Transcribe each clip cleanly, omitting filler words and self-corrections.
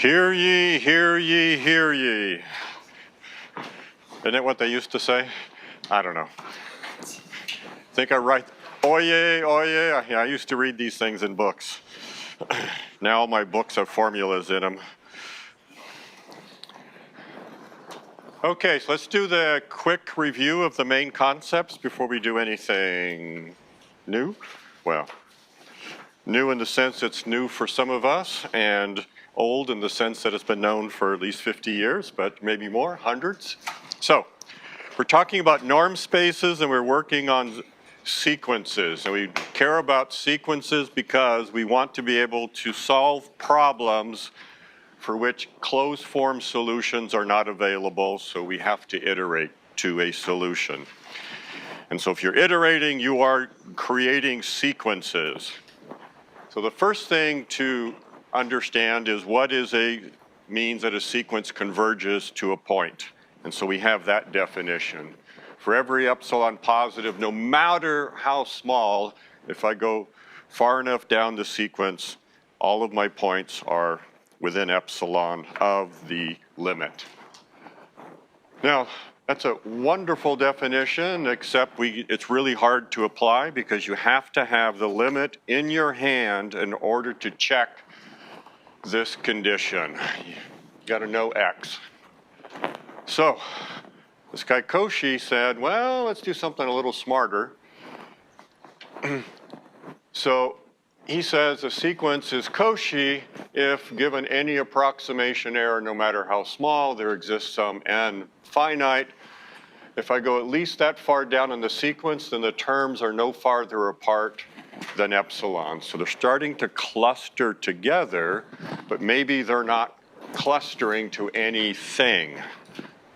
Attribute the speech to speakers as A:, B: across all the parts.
A: Hear ye, hear ye, hear ye. Isn't that what they used to say? I don't know. Think I write, oye, oye. Yeah, I used to read these things in books. Now all my books have formulas in them. Okay, so let's do the quick review of the main concepts before we do anything new. Well, new in the sense it's new for some of us, and old in the sense that it's been known for at least 50 years, but maybe more, hundreds. So, we're talking about norm spaces and we're working on sequences. And we care about sequences because we want to be able to solve problems for which closed form solutions are not available, so we have to iterate to a solution. And so if you're iterating, you are creating sequences. So the first thing to understand is what means that a sequence converges to a point. And so we have that definition. For every epsilon positive, no matter how small, if I go far enough down the sequence, all of my points are within epsilon of the limit. Now, that's a wonderful definition, except it's really hard to apply because you have to have the limit in your hand in order to check this condition. You gotta know X. So, this guy Koshi said, well, let's do something a little smarter. So, he says a sequence is Koshi if given any approximation error, no matter how small, there exists some n finite. If I go at least that far down in the sequence, then the terms are no farther apart than epsilon. So they're starting to cluster together, but maybe they're not clustering to anything,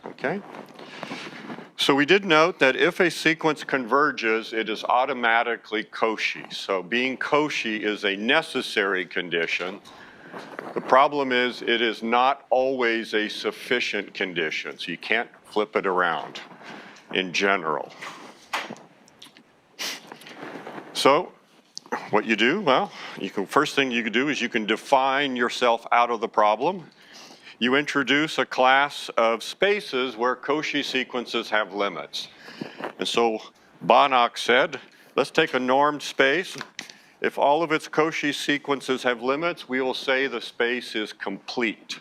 A: okay? So we did note that if a sequence converges, it is automatically Koshi. So being Koshi is a necessary condition. The problem is it is not always a sufficient condition, so you can't flip it around in general. So what you do, well, first thing you can do is you can define yourself out of the problem. You introduce a class of spaces where Cauchy sequences have limits. And so Banach said, let's take a normed space. If all of its Cauchy sequences have limits, we will say the space is complete.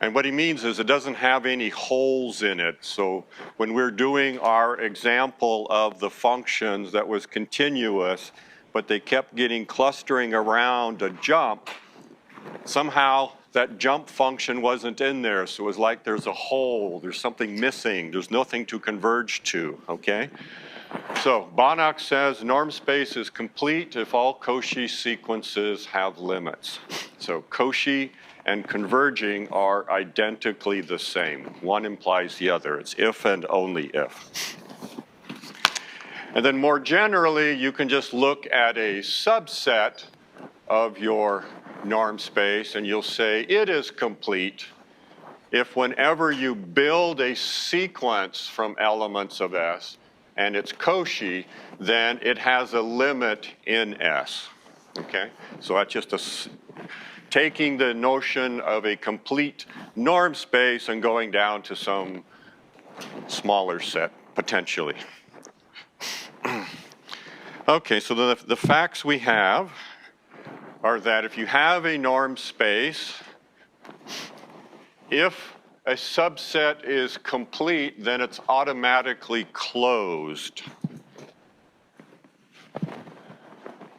A: And what he means is it doesn't have any holes in it. So when we're doing our example of the functions that was continuous, but they kept getting clustering around a jump, somehow that jump function wasn't in there. So it was like there's a hole, there's something missing, there's nothing to converge to, okay? So Banach says norm space is complete if all Cauchy sequences have limits. So Cauchy and converging are identically the same. One implies the other. It's if and only if. And then more generally, you can just look at a subset of your norm space and you'll say it is complete if whenever you build a sequence from elements of S and it's Cauchy, then it has a limit in S, okay? So that's just taking the notion of a complete norm space and going down to some smaller set, potentially. Okay, so the facts we have are that if you have a norm space, if a subset is complete, then it's automatically closed.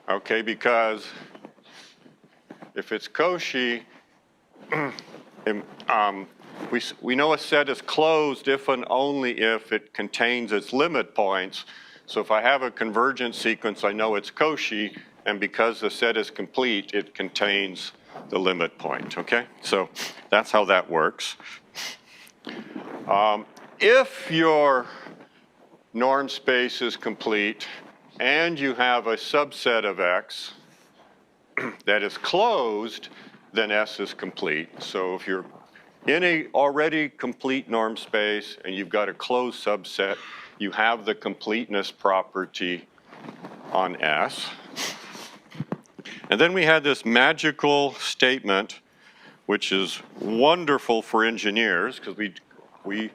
A: Okay, because if it's Cauchy, we know a set is closed if and only if it contains its limit points. So if I have a convergent sequence, I know it's Cauchy, and because the set is complete, it contains the limit point, okay? So that's how that works. If your norm space is complete and you have a subset of X that is closed, then S is complete. So if you're in a already complete norm space and you've got a closed subset, you have the completeness property on S. And then we had this magical statement which is wonderful for engineers because we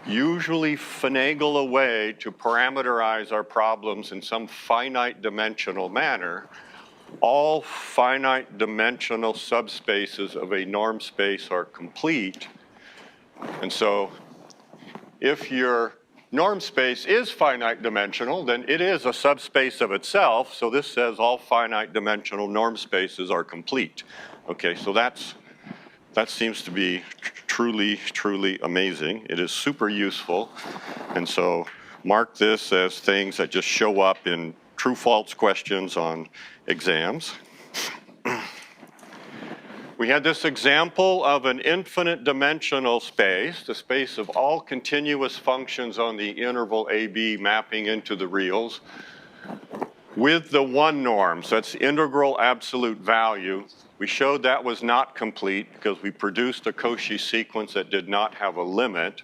A: usually finagle a way to parameterize our problems in some finite dimensional manner. All finite dimensional subspaces of a norm space are complete. And so if your norm space is finite dimensional, then it is a subspace of itself. So this says all finite dimensional norm spaces are complete. Okay, so that seems to be truly, truly amazing. It is super useful. And so mark this as things that just show up in true-false questions on exams. We had this example of an infinite dimensional space, the space of all continuous functions on the interval AB mapping into the reals, with the one norm, so that's integral absolute value. We showed that was not complete because we produced a Cauchy sequence that did not have a limit.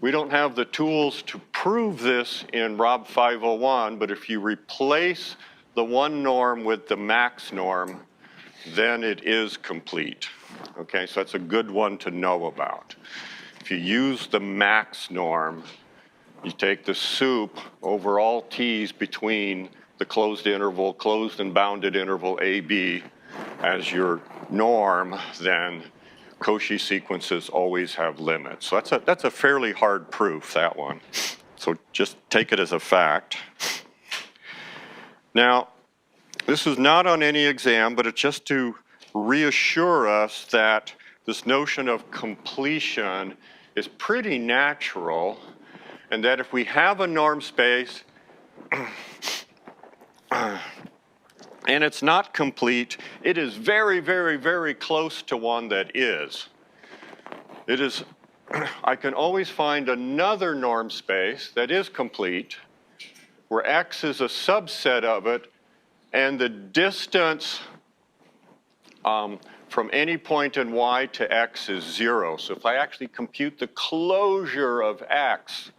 A: We don't have the tools to prove this in Rob 501, but if you replace the one norm with the max norm, then it is complete. Okay, so that's a good one to know about. If you use the max norm, you take the soup over all t's between the closed interval, closed and bounded interval AB as your norm, then Cauchy sequences always have limits. So that's a fairly hard proof, that one. So just take it as a fact. Now, this is not on any exam, but it's just to reassure us that this notion of completion is pretty natural, and that if we have a norm space and it's not complete, it is very, very, very close to one that is. It is, I can always find another norm space that is complete, where X is a subset of it, and the distance from any point in Y to X is 0. So if I actually compute the closure of X,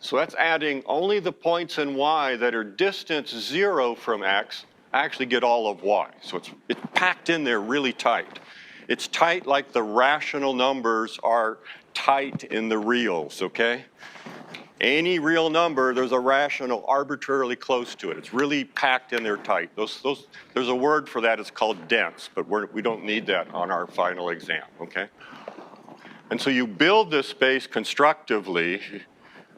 A: so that's adding only the points in Y that are distance 0 from X, I actually get all of Y. So it's packed in there really tight. It's tight like the rational numbers are tight in the reals, okay? Any real number, there's a rational arbitrarily close to it. It's really packed in there tight. There's a word for that, it's called dense, but we don't need that on our final exam, okay? And so you build this space constructively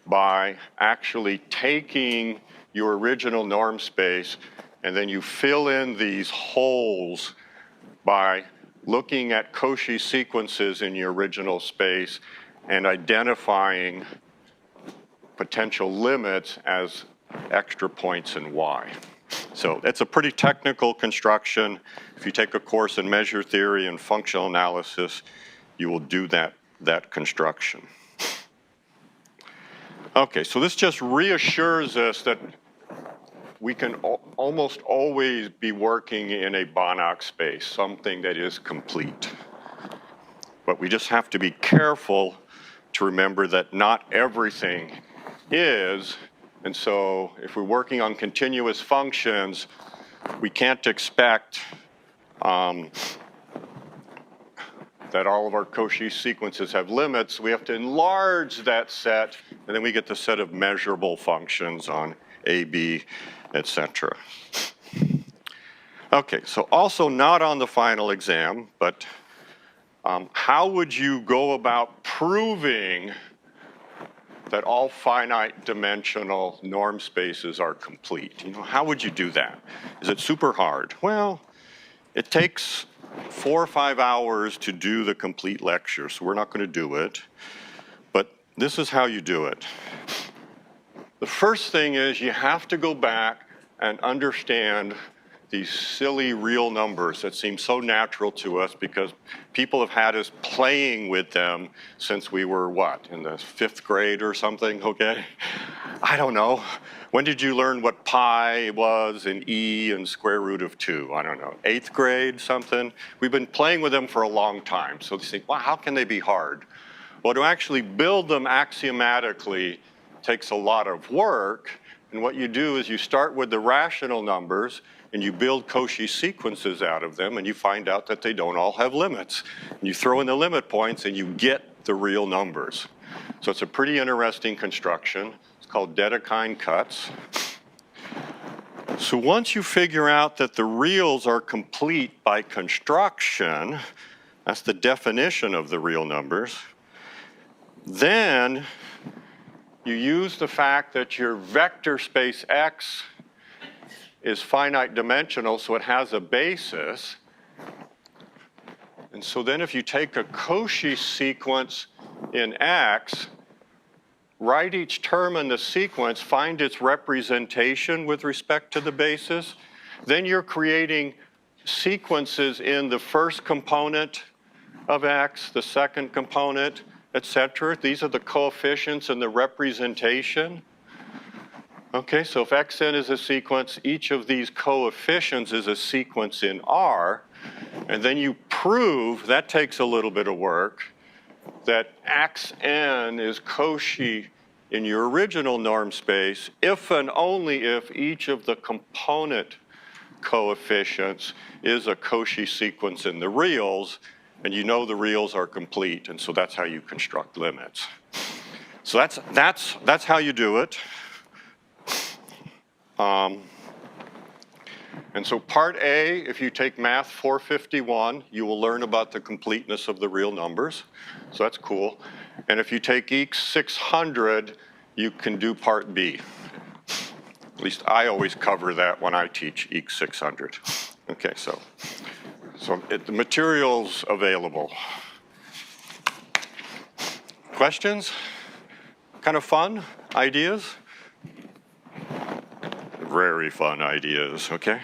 A: by actually taking your original norm space and then you fill in these holes by looking at Cauchy sequences in your original space and identifying potential limits as extra points in Y. So it's a pretty technical construction. If you take a course in measure theory and functional analysis, you will do that construction. Okay, so this just reassures us that we can almost always be working in a Banach space, something that is complete. But we just have to be careful to remember that not everything is, and so if we're working on continuous functions, we can't expect that all of our Cauchy sequences have limits. We have to enlarge that set, and then we get the set of measurable functions on A, B, etc. Okay, so also not on the final exam, but how would you go about proving that all finite dimensional norm spaces are complete? You know, how would you do that? Is it super hard? Well, it takes 4 or 5 hours to do the complete lecture, so we're not going to do it. But this is how you do it. The first thing is you have to go back and understand these silly real numbers that seem so natural to us because people have had us playing with them since we were, what, in the 5th grade or something, okay? I don't know. When did you learn what pi was and e and square root of 2? I don't know, 8th grade, something? We've been playing with them for a long time. So they think, wow, how can they be hard? Well, to actually build them axiomatically takes a lot of work, And what you do is you start with the rational numbers and you build Cauchy sequences out of them, and you find out that they don't all have limits. And you throw in the limit points and you get the real numbers. So it's a pretty interesting construction. It's called Dedekind cuts. So once you figure out that the reals are complete by construction, that's the definition of the real numbers, then you use the fact that your vector space X is finite dimensional, so it has a basis. And so then if you take a Cauchy sequence in X, write each term in the sequence, find its representation with respect to the basis, then you're creating sequences in the first component of X, the second component, etc. These are the coefficients and the representation. Okay, so if Xn is a sequence, each of these coefficients is a sequence in R, and then you prove, that takes a little bit of work, that Xn is Cauchy in your original norm space if and only if each of the component coefficients is a Cauchy sequence in the reals, and you know the reals are complete, and so that's how you construct limits. So that's how you do it. And so part A, if you take Math 451, you will learn about the completeness of the real numbers. So that's cool. And if you take EEC 600, you can do part B. At least I always cover that when I teach EEC 600. Okay, so the material's available. Questions? Kind of fun? Ideas? Very fun ideas, okay?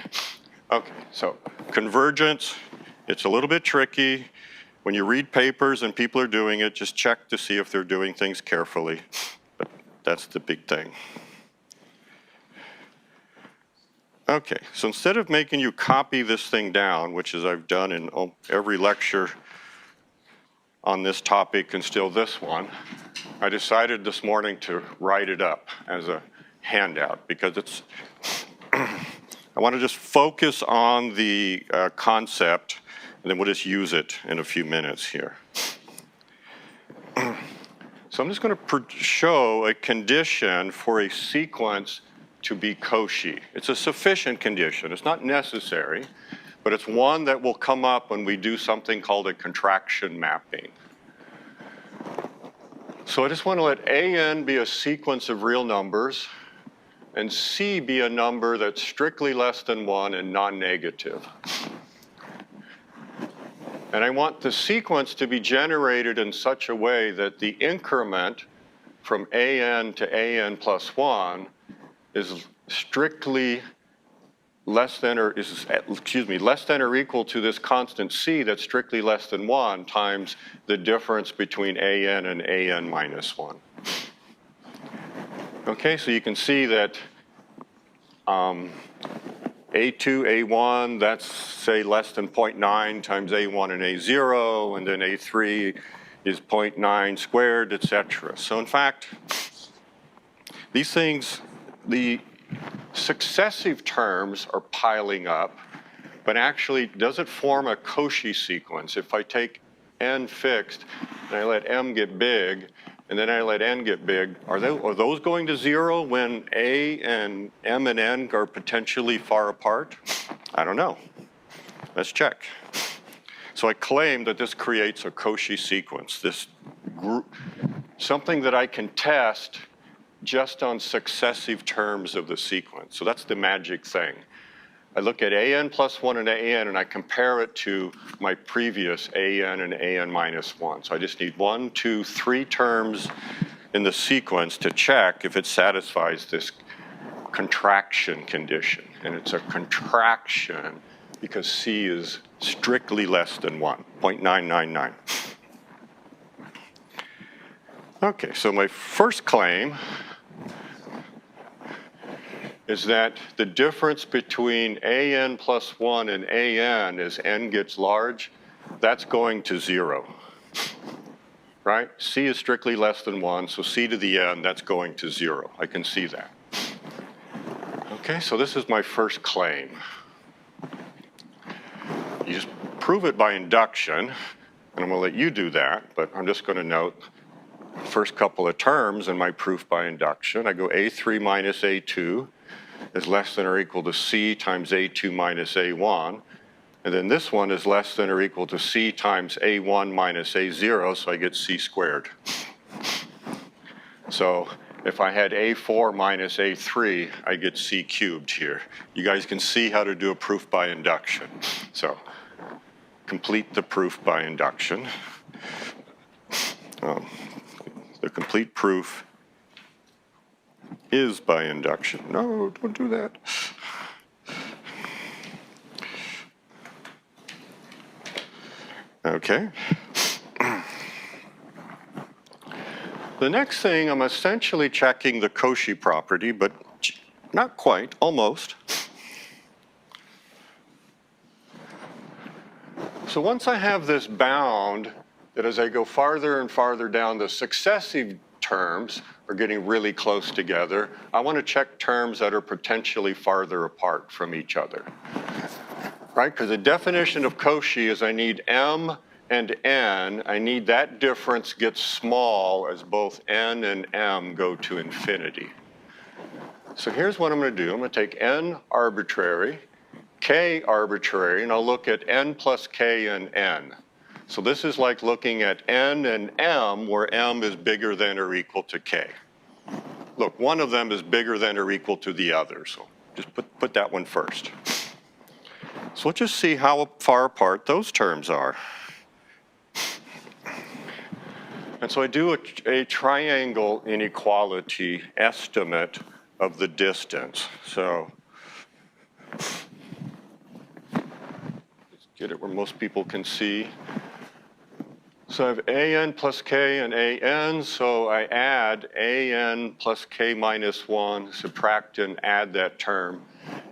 A: Okay, so convergence, it's a little bit tricky. When you read papers and people are doing it, just check to see if they're doing things carefully. But that's the big thing. Okay, so instead of making you copy this thing down, which is I've done in every lecture on this topic and still this one, I decided this morning to write it up as a handout because it's, I want to just focus on the concept, and then we'll just use it in a few minutes here. So I'm just going to show a condition for a sequence to be Cauchy. It's a sufficient condition. It's not necessary, but it's one that will come up when we do something called a contraction mapping. So I just want to let AN be a sequence of real numbers, and C be a number that's strictly less than 1 and non-negative. And I want the sequence to be generated in such a way that the increment from AN to AN plus 1 is strictly less than or less than or equal to this constant C that's strictly less than 1 times the difference between AN and AN minus 1. Okay, so you can see that A2, A1, that's say less than 0.9 times A1 and A0, and then A3 is 0.9 squared, etc. So in fact, these things, the successive terms are piling up, but actually does it form a Cauchy sequence? If I take n fixed and I let m get big, and then I let n get big, are those going to 0 when a and m and n are potentially far apart? I don't know. Let's check. So I claim that this creates a Cauchy sequence, this group, something that I can test just on successive terms of the sequence. So that's the magic thing. I look at AN plus 1 and AN, and I compare it to my previous AN and AN minus 1. So I just need 1, 2, 3 terms in the sequence to check if it satisfies this contraction condition. And it's a contraction because C is strictly less than 1, 0.999. Okay, so my first claim is that the difference between AN plus 1 and AN as n gets large, that's going to 0, right? C is strictly less than 1, so C to the n, that's going to 0. I can see that. Okay, so this is my first claim. You just prove it by induction, and I'm going to let you do that, but I'm just going to note the first couple of terms in my proof by induction. I go A3 minus A2 is less than or equal to C times A2 minus A1. And then this one is less than or equal to C times A1 minus A0, so I get C squared. So if I had A4 minus A3, I get C cubed here. You guys can see how to do a proof by induction. So complete the proof by induction. The complete proof is by induction. No, don't do that. Okay. The next thing, I'm essentially checking the Cauchy property, but not quite, almost. So once I have this bound, that as I go farther and farther down, the successive terms are getting really close together. I want to check terms that are potentially farther apart from each other, right? Because the definition of Koshi is I need M and N. I need that difference gets small as both N and M go to infinity. So here's what I'm going to do. I'm going to take N arbitrary, K arbitrary, and I'll look at N plus K and N. So this is like looking at N and M, where M is bigger than or equal to K. Look, one of them is bigger than or equal to the other, so just put that one first. So let's just see how far apart those terms are. And so I do a triangle inequality estimate of the distance. So let's get it where most people can see. So I have AN plus K and AN, so I add AN plus K minus 1, subtract and add that term.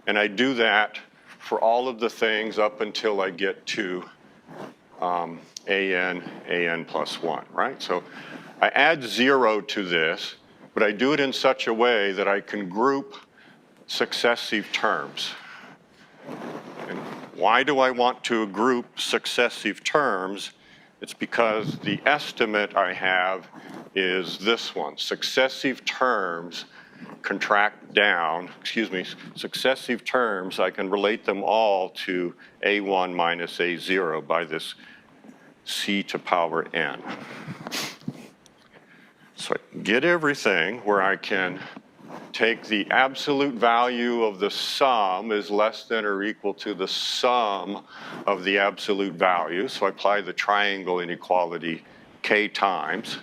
A: And I do that for all of the things up until I get to AN plus 1, right? So I add 0 to this, but I do it in such a way that I can group successive terms. And why do I want to group successive terms? It's because the estimate I have is this one. Successive terms contract down, successive terms, I can relate them all to A1 minus A0 by this C to power N. So I get everything where I can take the absolute value of the sum is less than or equal to the sum of the absolute value. So I apply the triangle inequality K times.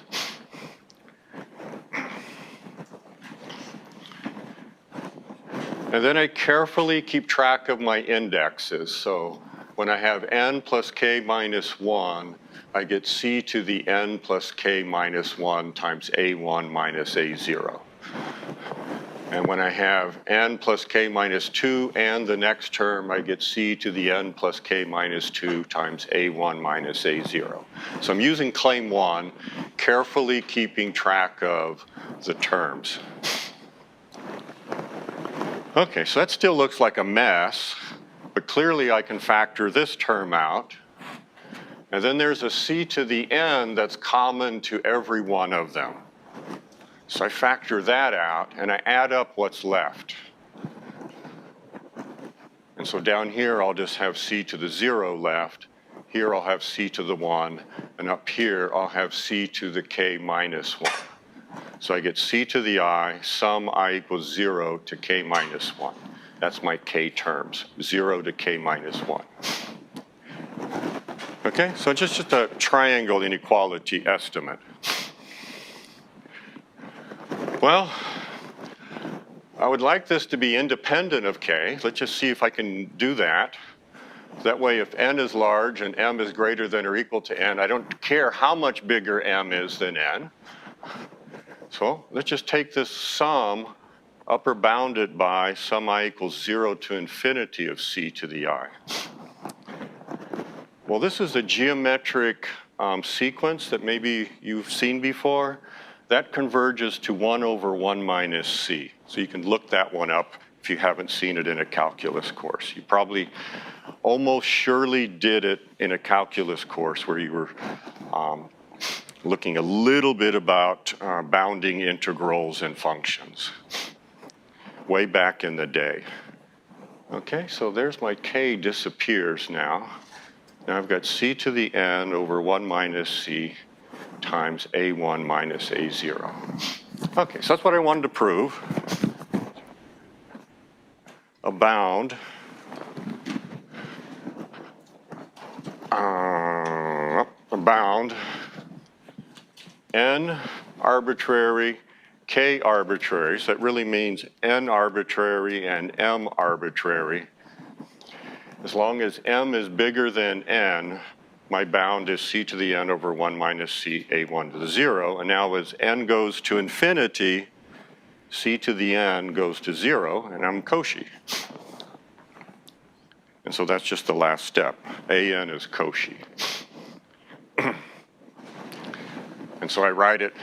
A: And then I carefully keep track of my indexes. So when I have N plus K minus 1, I get C to the N plus K minus 1 times A1 minus A0. And when I have N plus K minus 2 and the next term, I get C to the N plus K minus 2 times A1 minus A0. So I'm using claim 1, carefully keeping track of the terms. Okay, so that still looks like a mess, but clearly I can factor this term out. And then there's a C to the N that's common to every one of them. So I factor that out, and I add up what's left. And so down here, I'll just have C to the 0 left. Here, I'll have C to the 1. And up here, I'll have C to the K minus 1. So I get C to the I, sum I equals 0 to K minus 1. That's my K terms, 0 to K minus 1. Okay, so just a triangle inequality estimate. Well, I would like this to be independent of K. Let's just see if I can do that. That way, if N is large and M is greater than or equal to N, I don't care how much bigger M is than N. So let's just take this sum, upper bounded by sum I equals 0 to infinity of C to the I. Well, this is a geometric sequence that maybe you've seen before. That converges to 1 over 1 minus C. So you can look that one up if you haven't seen it in a calculus course. You probably almost surely did it in a calculus course where you were looking a little bit about bounding integrals and functions way back in the day. Okay, so there's my k disappears now. Now I've got c to the n over 1 minus c times a1 minus a0. Okay, so that's what I wanted to prove. A bound n arbitrary, k arbitrary, so that really means n arbitrary and m arbitrary. As long as m is bigger than n, my bound is c to the n over 1 minus c a1 to the 0. And now as n goes to infinity, c to the n goes to 0, and I'm Koshi. And so that's just the last step. an is Koshi. And so I write it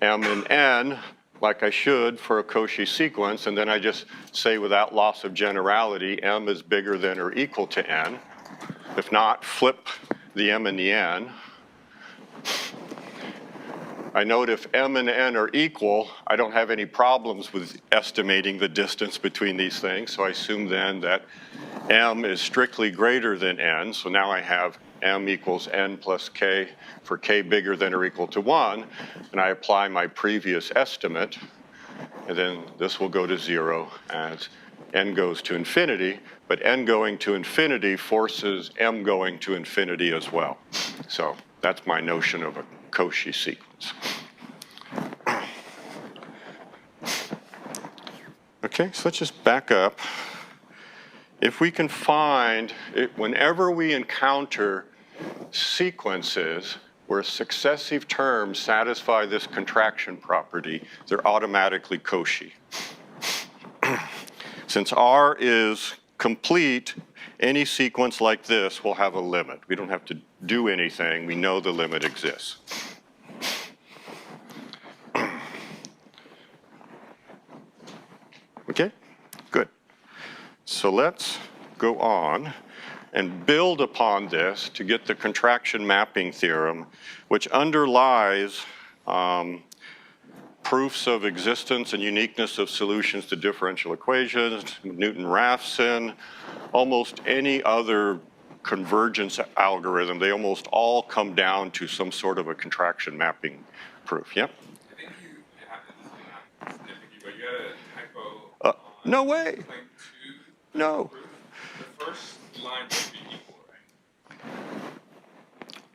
A: m and n like I should for a Cauchy sequence, and then I just say without loss of generality, m is bigger than or equal to n. If not, flip the m and the n. I note if m and n are equal, I don't have any problems with estimating the distance between these things, so I assume then that m is strictly greater than n, so now I have m equals n plus k for k bigger than or equal to 1, and I apply my previous estimate, and then this will go to 0 as n goes to infinity, but n going to infinity forces m going to infinity as well. So that's my notion of a Cauchy sequence. Okay, so let's just back up. If we can find, whenever we encounter sequences where successive terms satisfy this contraction property, they're automatically Cauchy. Since R is complete, any sequence like this will have a limit. We don't have to do anything. We know the limit exists. Okay, good. So let's go on and build upon this to get the contraction mapping theorem, which underlies proofs of existence and uniqueness of solutions to differential equations, Newton-Raphson, almost any other convergence algorithm. They almost all come down to some sort of a contraction mapping proof. Yep?
B: I think you have this nitpicky, but you had a typo.
A: No way.
B: Line 2.
A: No.
B: Proof. The first line should be equal,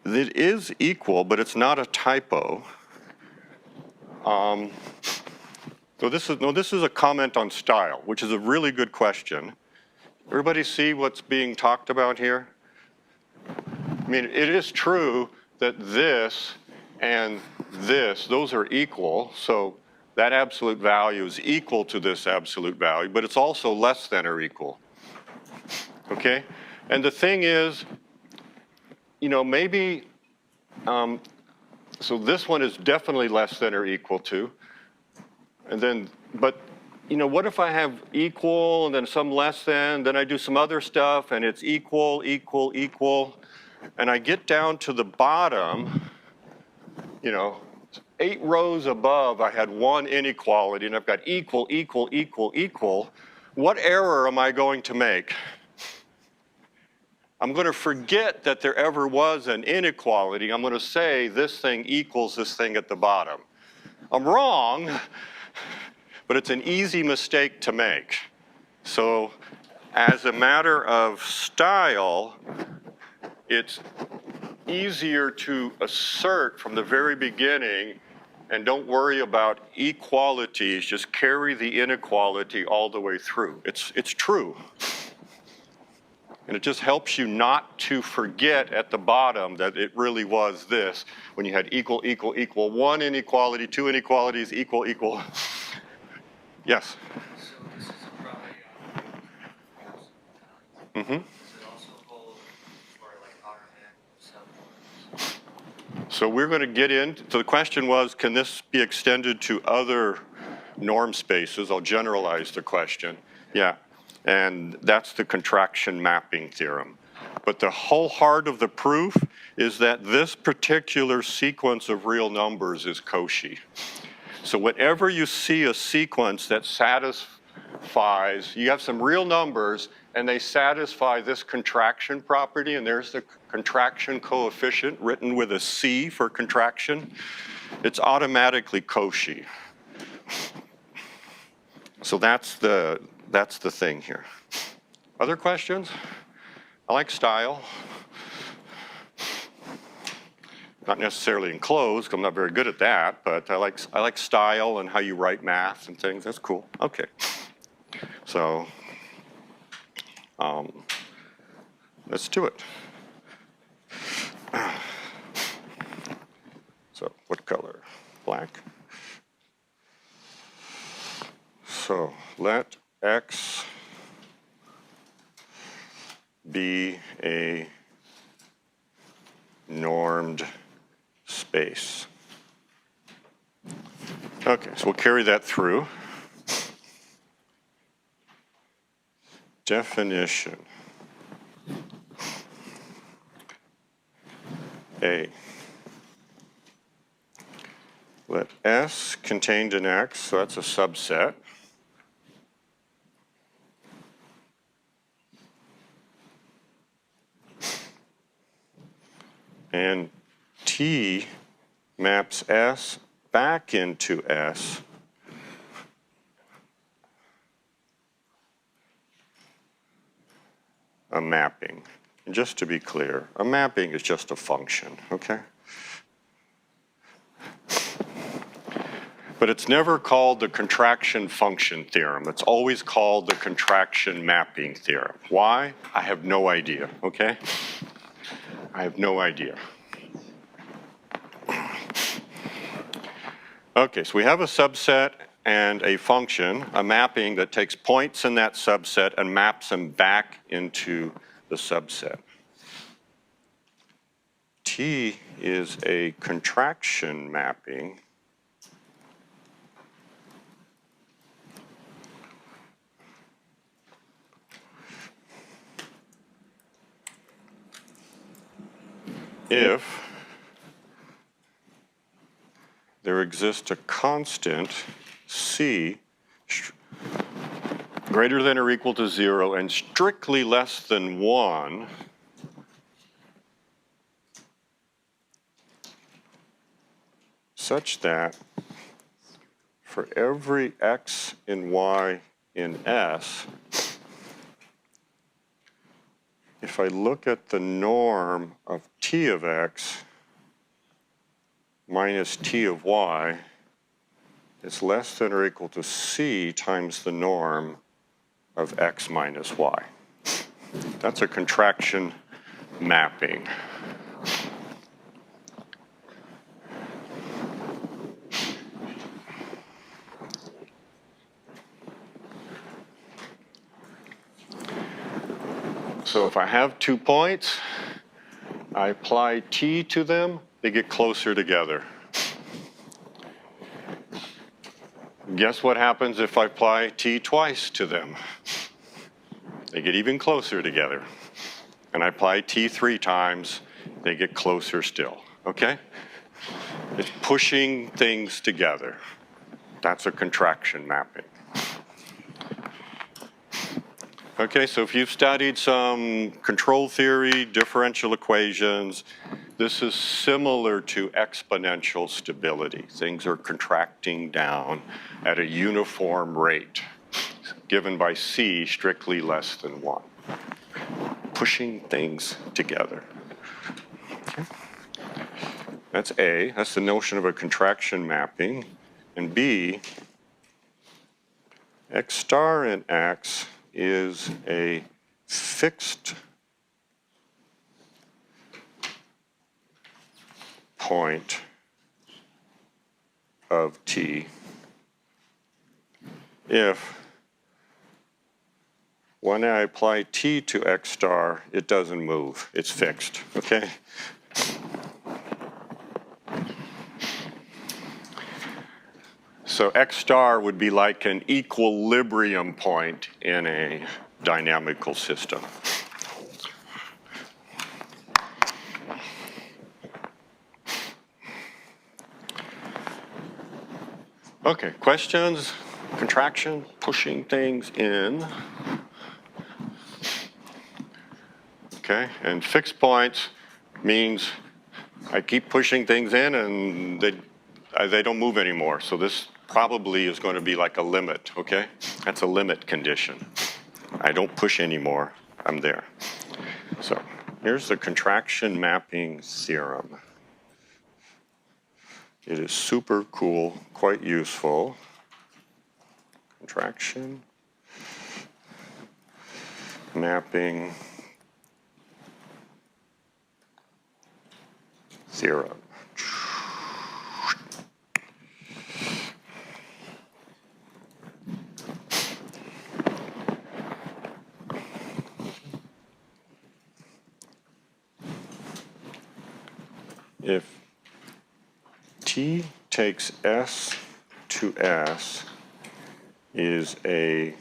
B: right?
A: It is equal, but it's not a typo. So this is a comment on style, which is a really good question. Everybody see what's being talked about here? I mean, it is true that this and this, those are equal, so that absolute value is equal to this absolute value, but it's also less than or equal. Okay? And the thing is, you know, maybe, so this one is definitely less than or equal to, and then, but, you know, what if I have equal and then some less than, then I do some other stuff and it's equal, equal, equal, and I get down to the bottom, you know, 8 rows above I had one inequality and I've got equal, equal, equal, equal. What error am I going to make? I'm going to forget that there ever was an inequality. I'm going to say this thing equals this thing at the bottom. I'm wrong, but it's an easy mistake to make. So as a matter of style, it's easier to assert from the very beginning and don't worry about equalities, just carry the inequality all the way through. It's true. And it just helps you not to forget at the bottom that it really was this, when you had equal, equal, equal, 1 inequality, 2 inequalities, equal, equal. Yes?
C: So this is a property on
A: Mm-hmm.
C: Does it also hold for like automatic subforms?
A: So we're going to get into, so the question was, can this be extended to other norm spaces. I'll generalize the question. Yeah, and that's the contraction mapping theorem. But the whole heart of the proof is that this particular sequence of real numbers is Koshi. So whenever you see a sequence that satisfies, you have some real numbers and they satisfy this contraction property, and there's the contraction coefficient written with a C for contraction, it's automatically Koshi. So that's the thing here. Other questions? I like style. Not necessarily enclosed, 'cause I'm not very good at that, but I like style and how you write math and things. That's cool. Okay. So let's do it. So what color? Black. So let X be a normed space. Okay, so we'll carry that through. Definition. A. Let S contained in X, so that's a subset. And T maps S back into S a mapping. And just to be clear, a mapping is just a function, okay? But it's never called the contraction function theorem. It's always called the contraction mapping theorem. Why? I have no idea, okay? I have no idea. Okay, so we have a subset and a function, a mapping that takes points in that subset and maps them back into the subset. T is a contraction mapping. If there exists a constant C greater than or equal to 0 and strictly less than 1, such that for every X and Y in S, if I look at the norm of T of X minus T of Y, it's less than or equal to C times the norm of X minus Y. That's a contraction mapping. So if I have 2 points, I apply T to them, they get closer together. Guess what happens if I apply T twice to them? They get even closer together. And I apply T 3 times, they get closer still, okay? It's pushing things together. That's a contraction mapping. Okay, so if you've studied some control theory, differential equations, this is similar to exponential stability. Things are contracting down at a uniform rate, given by C strictly less than 1. Pushing things together. Okay. That's A, that's the notion of a contraction mapping. And B, X star in X is a fixed point of T if when I apply T to X star, it doesn't move, it's fixed, okay? So X star would be like an equilibrium point in a dynamical system. Okay, questions? Contraction, pushing things in. Okay, and fixed points means I keep pushing things in and they don't move anymore. So this probably is going to be like a limit, okay? That's a limit condition. I don't push anymore, I'm there. So here's the contraction mapping theorem. It is super cool, quite useful. Contraction mapping theorem. If T takes S to S is a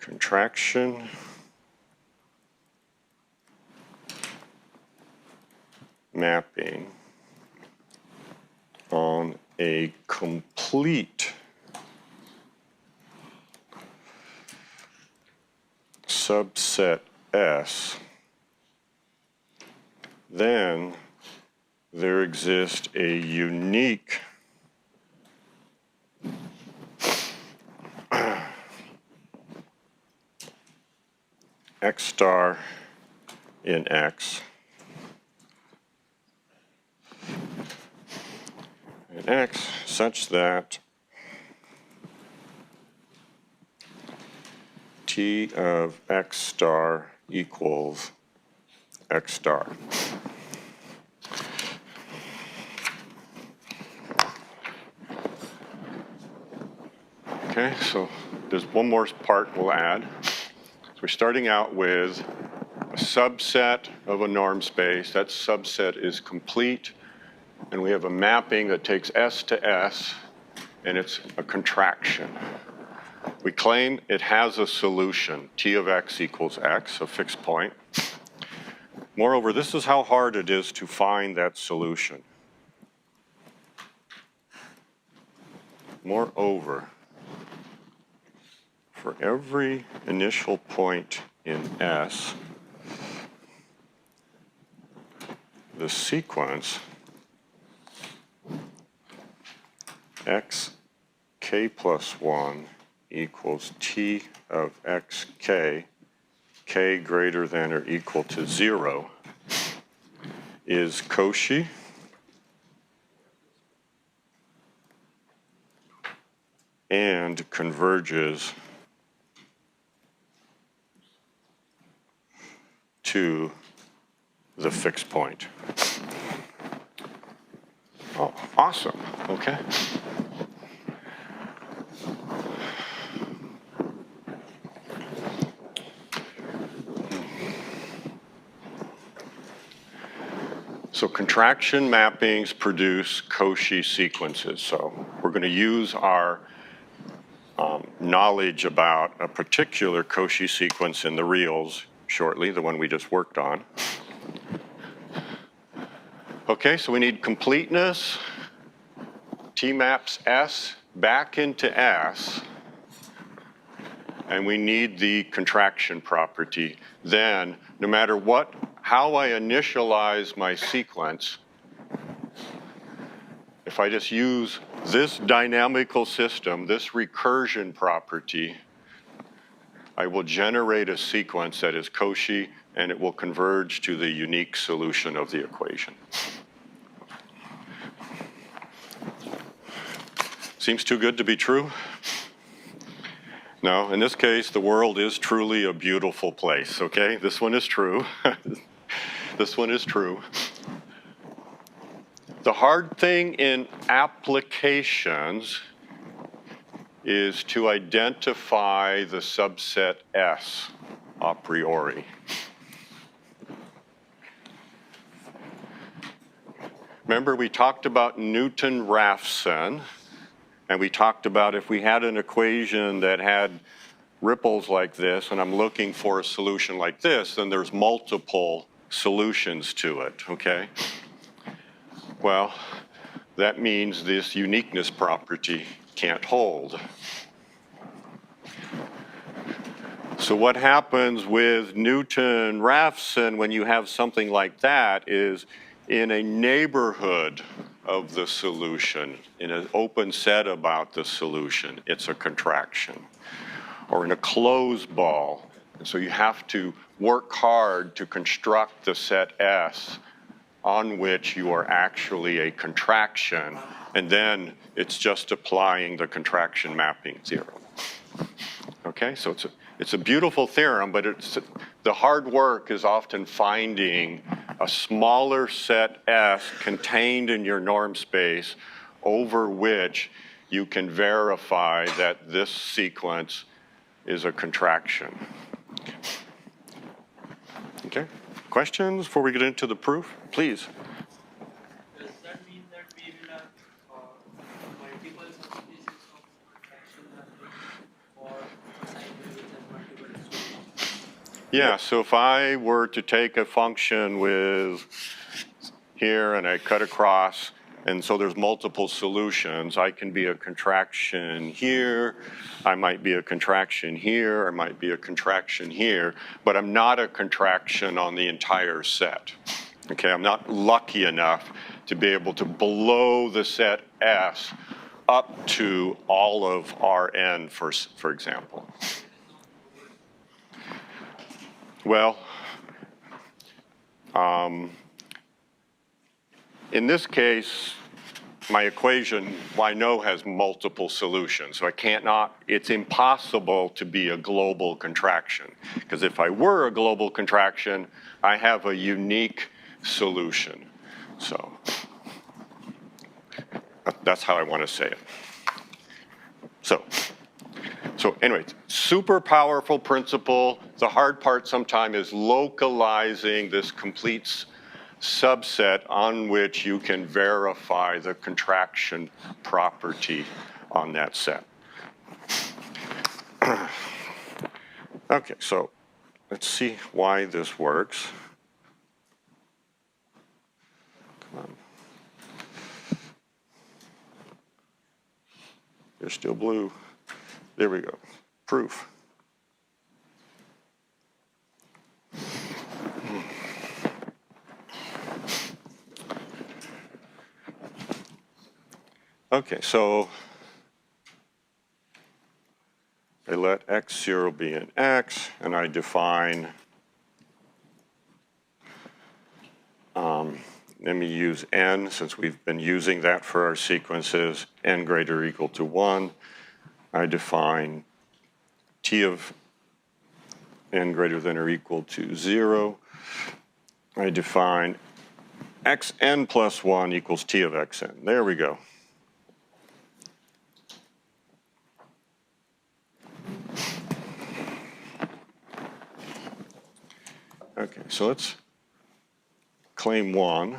A: contraction mapping on a complete subset S, then there exists a unique X star in X in X such that T of X star equals X star. Okay, so there's one more part we'll add. So we're starting out with a subset of a norm space. That subset is complete, and we have a mapping that takes S to S, and it's a contraction. We claim it has a solution, T of X equals X, a fixed point. Moreover, this is how hard it is to find that solution. Moreover, for every initial point in S, the sequence xk plus 1 equals T of xk, k greater than or equal to 0, is Koshi and converges to the fixed point. Oh, awesome, okay. So contraction mappings produce Cauchy sequences. So we're going to use our knowledge about a particular Cauchy sequence in the reals shortly, the one we just worked on. Okay, so we need completeness. T maps S back into S. And we need the contraction property. Then, no matter how I initialize my sequence, if I just use this dynamical system, this recursion property, I will generate a sequence that is Koshi, and it will converge to the unique solution of the equation. Seems too good to be true? No, in this case, the world is truly a beautiful place, okay? This one is true. This one is true. The hard thing in applications is to identify the subset S a priori. Remember, we talked about Newton-Raphson, and we talked about if we had an equation that had ripples like this, and I'm looking for a solution like this, then there's multiple solutions to it, okay? Well, that means this uniqueness property can't hold. So what happens with Newton-Raphson when you have something like that is in a neighborhood of the solution, in an open set about the solution, it's a contraction. Or in a closed ball. And so you have to work hard to construct the set S on which you are actually a contraction, and then it's just applying the contraction mapping theorem. Okay, so it's a beautiful theorem, but the hard work is often finding a smaller set S contained in your norm space over which you can verify that this sequence is a contraction. Okay, questions before we get into the proof? Please.
C: Does that mean that we will have multiple subspecies of contraction mapping or assignment which has multiple solutions?
A: Yeah, so if I were to take a function with here and I cut across, and so there's multiple solutions, I can be a contraction here, I might be a contraction here, I might be a contraction here, but I'm not a contraction on the entire set. Okay, I'm not lucky enough to be able to blow the set S up to all of Rn, for example. Well, in this case, my equation, I know, has multiple solutions. So it's impossible to be a global contraction. Because if I were a global contraction, I have a unique solution. So that's how I want to say it. So anyway, super powerful principle. The hard part sometimes is localizing this complete subset on which you can verify the contraction property on that set. Okay, so let's see why this works. Come on. You're still blue. There we go. Proof. Okay, so I let x0 be an x, and I define, let me use n, since we've been using that for our sequences, n greater or equal to 1. I define t of n greater than or equal to 0. I define xn plus 1 equals t of xn. There we go. Okay, so let's claim 1.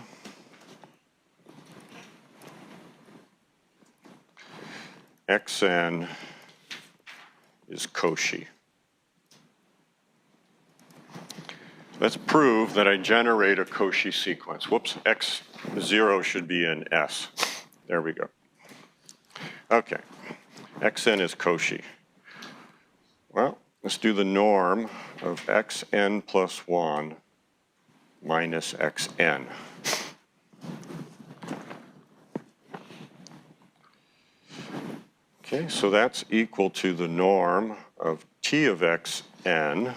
A: Xn is Koshi. Let's prove that I generate a Cauchy sequence. Whoops, x0 should be in S. There we go. Okay, Xn is Koshi. Well, let's do the norm of xn plus 1 minus xn. Okay, so that's equal to the norm of t of xn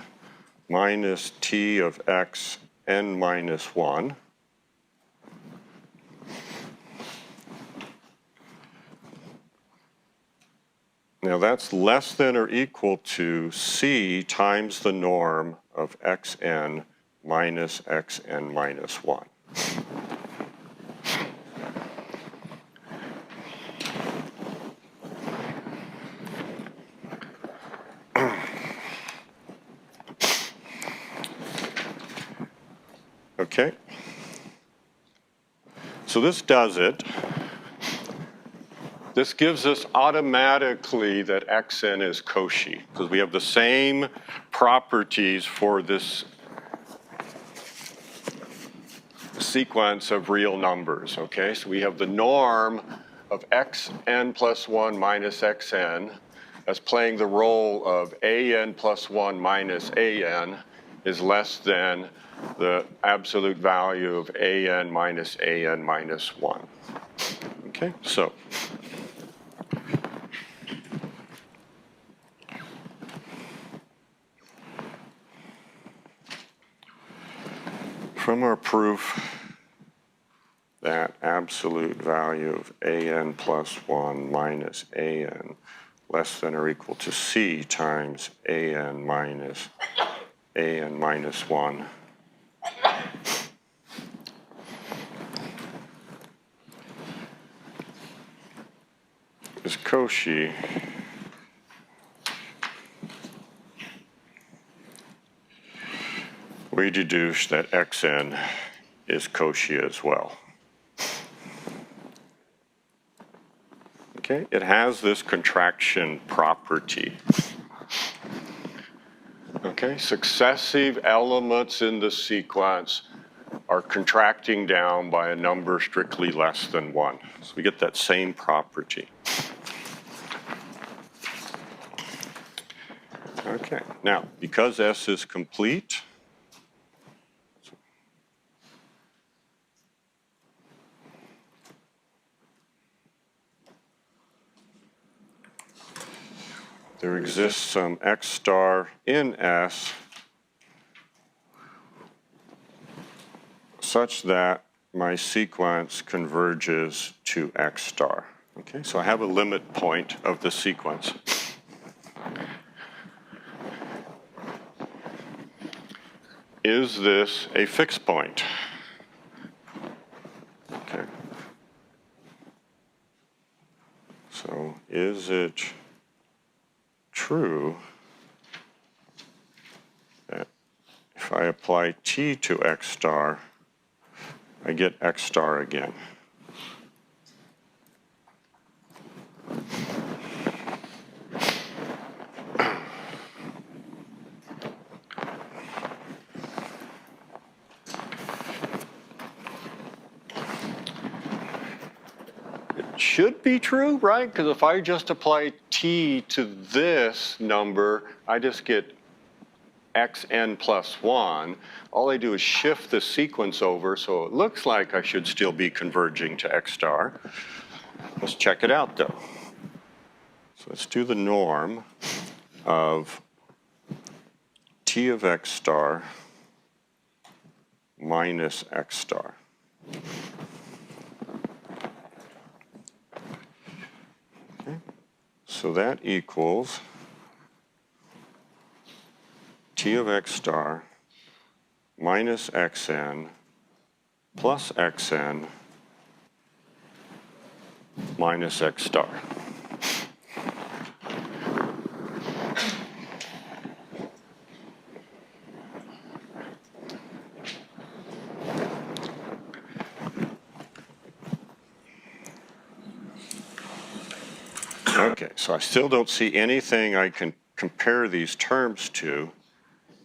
A: minus t of xn minus 1. Now that's less than or equal to c times the norm of xn minus xn minus 1. So So this does it. This gives us automatically that xn is Koshi, because we have the same properties for this sequence of real numbers, okay? So we have the norm of xn plus 1 minus xn as playing the role of an plus 1 minus an is less than the absolute value of an minus 1. Okay, so from our proof that absolute value of an plus 1 minus an less than or equal to c times an minus 1 is Koshi, we deduce that xn is Koshi as well. Okay, it has this contraction property. Okay, successive elements in the sequence are contracting down by a number strictly less than 1. So we get that same property. Okay, now, because S is complete, there exists some x star in S such that my sequence converges to x star. Okay, so I have a limit point of the sequence. Is this a fixed point? Okay. So is it true that if I apply t to x star, I get x star again? Should be true, right? Because if I just apply t to this number, I just get xn plus 1. All I do is shift the sequence over, so it looks like I should still be converging to x star. Let's check it out, though. So let's do the norm of t of x star minus x star. So that equals t of x star minus xn plus xn minus x star. Okay, so I still don't see anything I can compare these terms to,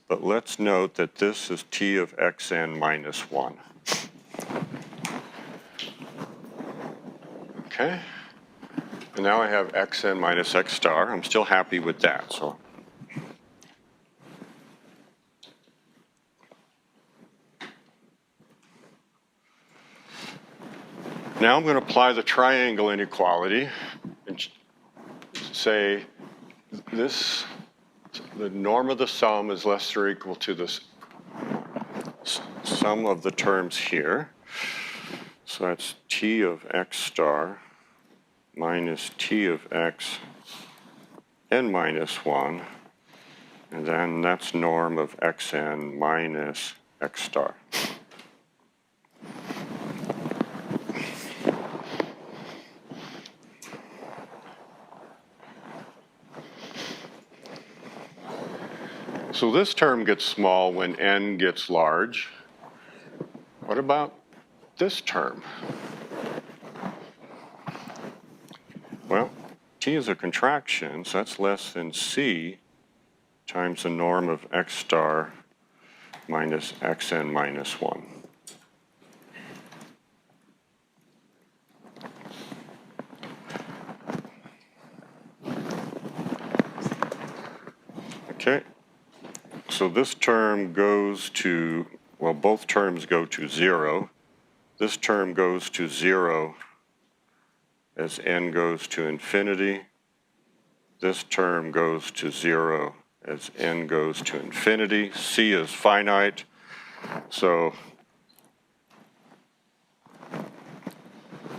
A: but let's note that this is t of xn minus 1. Okay, and now I have xn minus x star. I'm still happy with that. So now I'm going to apply the triangle inequality and say this, the norm of the sum is less or equal to the sum of the terms here. So that's t of x star minus t of x n minus 1, and then that's norm of xn minus x star. So this term gets small when n gets large. What about this term? T is a contraction, so that's less than C times the norm of x star minus xn minus 1. Okay, so this term goes to, well, both terms go to 0. This term goes to 0 as n goes to infinity. This term goes to 0 as n goes to infinity. C is finite, so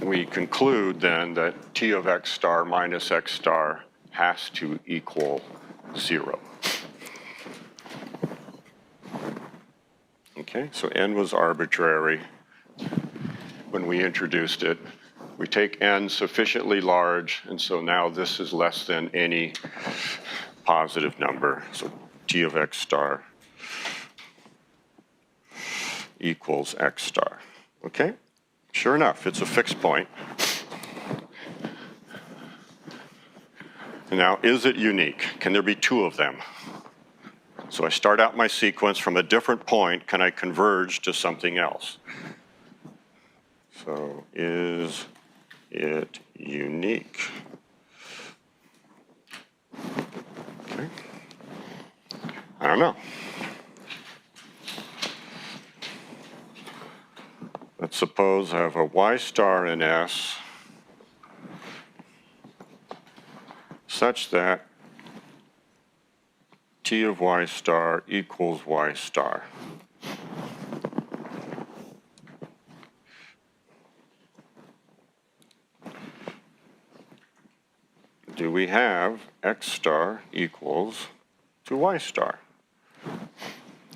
A: we conclude then that T of x star minus x star has to equal 0. Okay, so n was arbitrary when we introduced it. We take n sufficiently large, and so now this is less than any positive number. So T of x star equals x star. Okay? Sure enough, it's a fixed point. And now, is it unique? Can there be two of them? So I start out my sequence from a different point. Can I converge to something else? So is it unique? Okay. I don't know. Let's suppose I have a y star in S such that T of y star equals y star. Do we have x star equals to y star?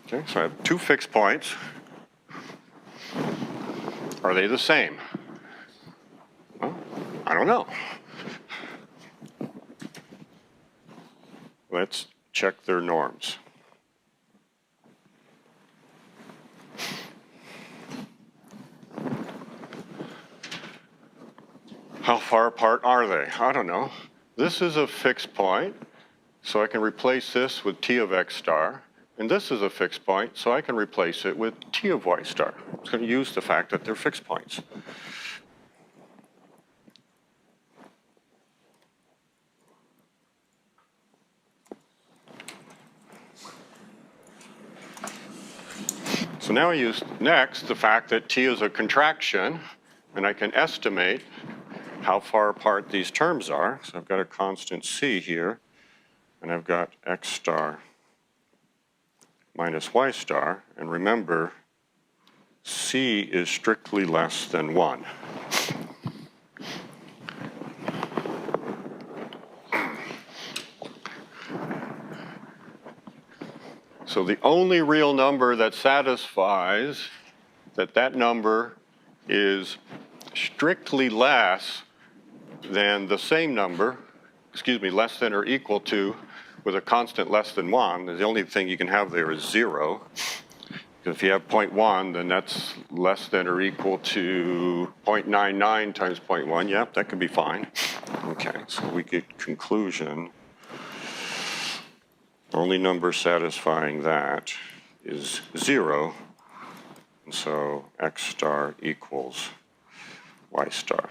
A: Okay, so I have two fixed points. Are they the same? Well, I don't know. Let's check their norms. How far apart are they? I don't know. This is a fixed point, so I can replace this with T of x star. And this is a fixed point, so I can replace it with T of y star. I'm just going to use the fact that they're fixed points. So now I use next the fact that T is a contraction, and I can estimate how far apart these terms are. So I've got a constant C here, and I've got x star minus y star, and remember, C is strictly less than 1. So the only real number that satisfies that number is strictly less than the same number, less than or equal to, with a constant less than 1. The only thing you can have there is 0. Because if you have 0.1, then that's less than or equal to 0.99 times 0.1. Yep, that could be fine. Okay, so we get conclusion. Only number satisfying that is 0. And so x star equals y star.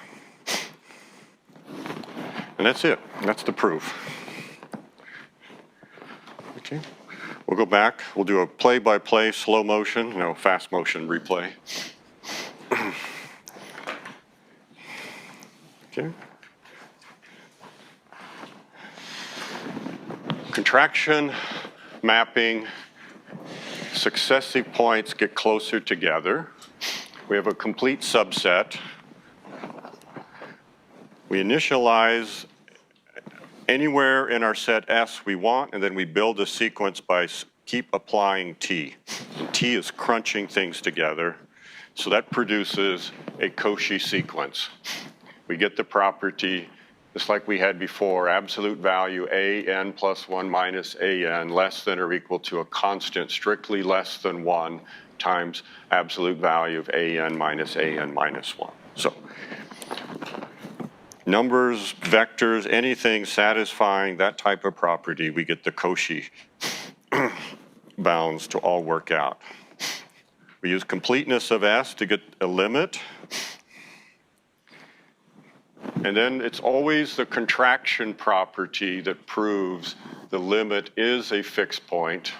A: And that's it. That's the proof. Okay. We'll go back. We'll do a play-by-play, slow motion, fast motion replay. Okay. Contraction mapping, successive points get closer together. We have a complete subset. We initialize anywhere in our set S we want, and then we build a sequence by keep applying T. And T is crunching things together. So that produces a Cauchy sequence. We get the property, just like we had before, absolute value an plus 1 minus an less than or equal to a constant strictly less than 1 times absolute value of an minus 1. So numbers, vectors, anything satisfying that type of property, we get the Koshi bounds to all work out. We use completeness of S to get a limit. And then it's always the contraction property that proves the limit is a fixed point.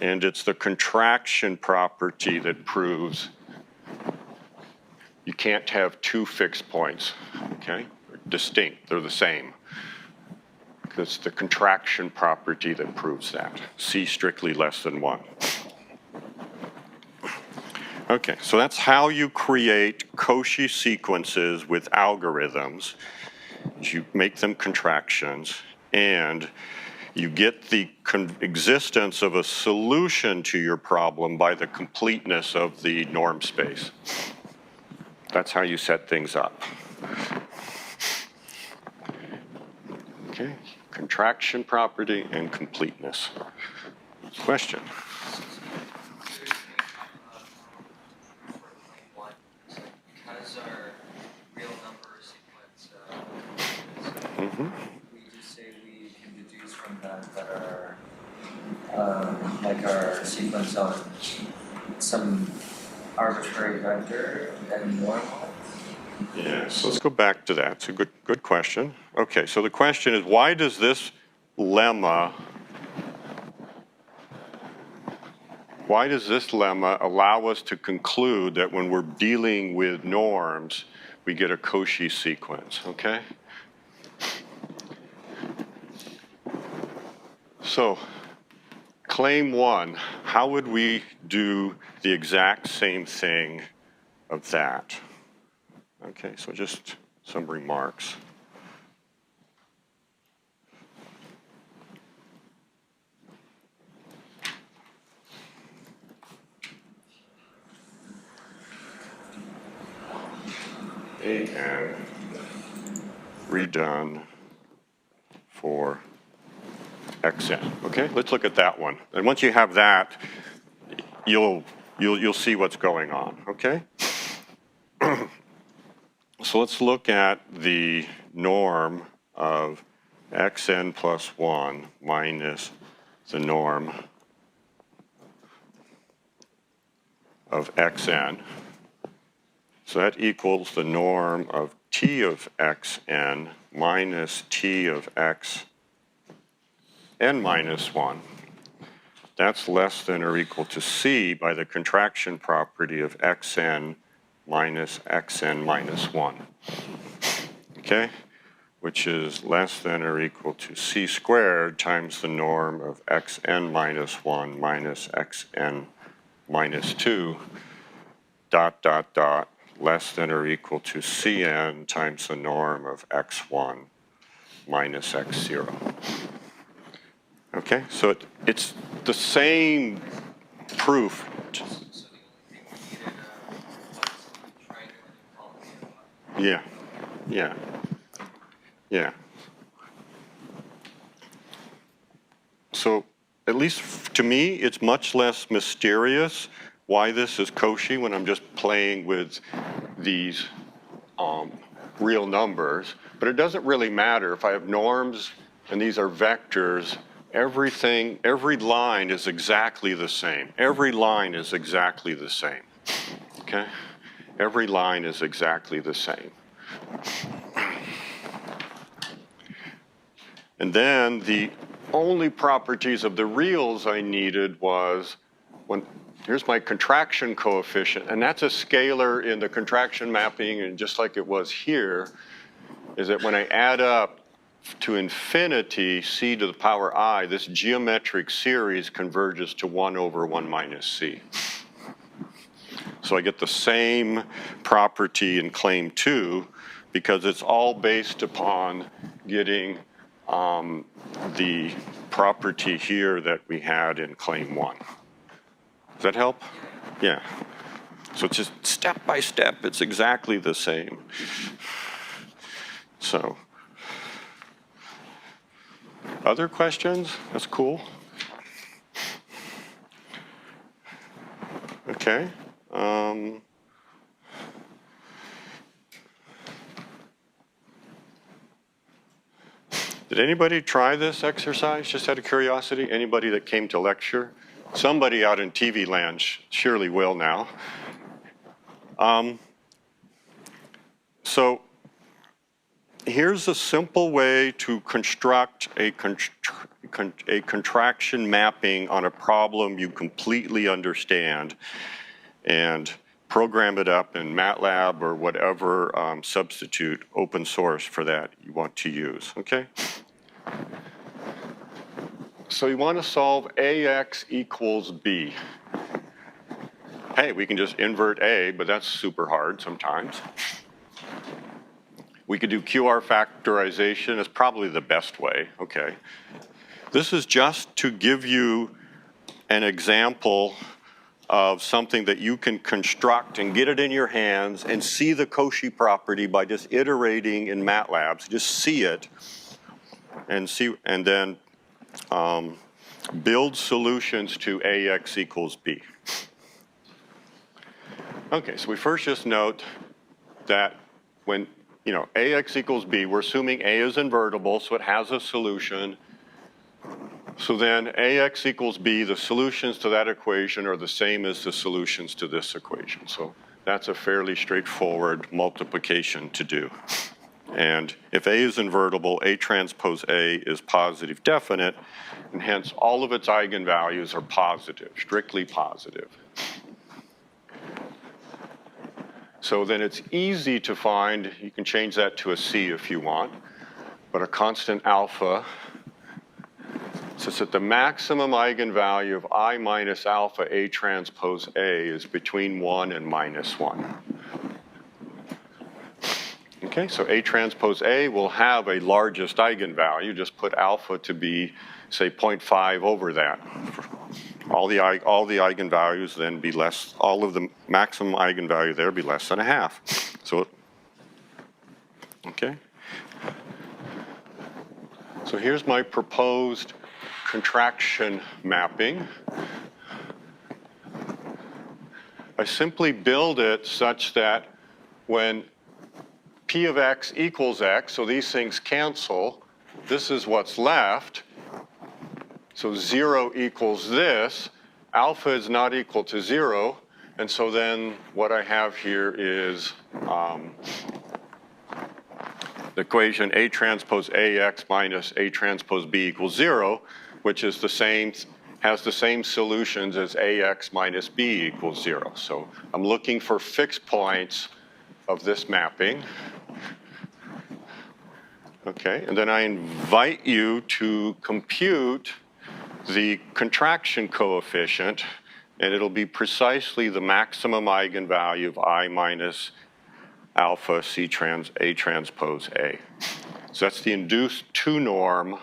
A: And it's the contraction property that proves you can't have two fixed points, okay? Distinct, they're the same. It's the contraction property that proves that. C strictly less than 1. Okay, so that's how you create Cauchy sequences with algorithms. You make them contractions, and you get the existence of a solution to your problem by the completeness of the norm space. That's how you set things up. Okay, contraction property and completeness. Question?
D: Because our real number sequence, we just say we can deduce from that our, like our sequence of some arbitrary vector and normal.
A: Yes, let's go back to that. It's a good question. Okay, so the question is, why does this lemma allow us to conclude that when we're dealing with norms, we get a Cauchy sequence, okay? So, claim 1, how would we do the exact same thing of that? Okay, so just some remarks. AN redone for XN. Okay, let's look at that one. And once you have that, you'll see what's going on, okay? So let's look at the norm of xn plus 1 minus the norm of xn. So that equals the norm of t of xn minus t of x n minus 1. That's less than or equal to c by the contraction property of xn minus xn minus 1. Okay? Which is less than or equal to c squared times the norm of xn minus 1 minus xn minus 2 dot dot dot less than or equal to cn times the norm of x1 minus x0. Okay, so it's the same proof.
D: So the only thing we needed was triangle inequality.
A: Yeah. So at least to me, it's much less mysterious why this is Koshi when I'm just playing with these real numbers. But it doesn't really matter if I have norms and these are vectors. Every line is exactly the same. Every line is exactly the same. Okay? Every line is exactly the same. And then the only properties of the reals I needed was here's my contraction coefficient, and that's a scalar in the contraction mapping, and just like it was here, is that when I add up to infinity, c to the power I, this geometric series converges to 1 over 1 minus c. So I get the same property in claim 2 because it's all based upon getting the property here that we had in claim 1. Does that help? Yeah. So it's just step by step, it's exactly the same. So, other questions? That's cool. Okay. Did anybody try this exercise, just out of curiosity? Anybody that came to lecture? Somebody out in TV land surely will now. So here's a simple way to construct a contraction mapping on a problem you completely understand and program it up in MATLAB or whatever substitute open source for that you want to use, okay? So you want to solve AX equals B. Hey, we can just invert A, but that's super hard sometimes. We could do QR factorization. It's probably the best way, okay? This is just to give you an example of something that you can construct and get it in your hands and see the Cauchy property by just iterating in MATLAB. So just see it and then build solutions to AX equals B. Okay, so we first just note that when AX equals B, we're assuming A is invertible, so it has a solution. So then AX equals B, the solutions to that equation are the same as the solutions to this equation. So that's a fairly straightforward multiplication to do. And if A is invertible, A transpose A is positive definite, and hence all of its eigenvalues are positive, strictly positive. So then it's easy to find, you can change that to a C if you want, but a constant alpha such that the maximum eigenvalue of I minus alpha A transpose A is between 1 and minus 1. Okay, so A transpose A will have a largest eigenvalue. Just put alpha to be, say, 0.5 over that. All the eigenvalues then be less, all of the maximum eigenvalue there be less than a half. So, okay. So here's my proposed contraction mapping. I simply build it such that when P of X equals X, so these things cancel, this is what's left. So 0 equals this, alpha is not equal to 0, and so then what I have here is the equation A transpose AX minus A transpose B equals 0, which is the same, has the same solutions as AX minus B equals 0. So I'm looking for fixed points of this mapping. Okay, and then I invite you to compute the contraction coefficient, and it'll be precisely the maximum eigenvalue of I minus alpha C trans A transpose A. So that's the induced 2 norm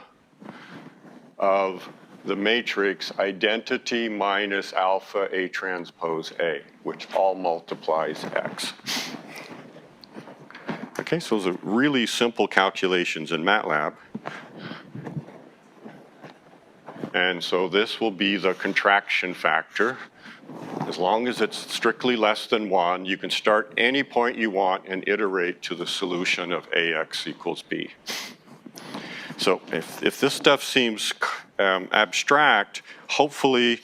A: of the matrix identity minus alpha A transpose A, which all multiplies X. Okay, so those are really simple calculations in MATLAB. And so this will be the contraction factor. As long as it's strictly less than 1, you can start any point you want and iterate to the solution of AX equals B. So if this stuff seems abstract, hopefully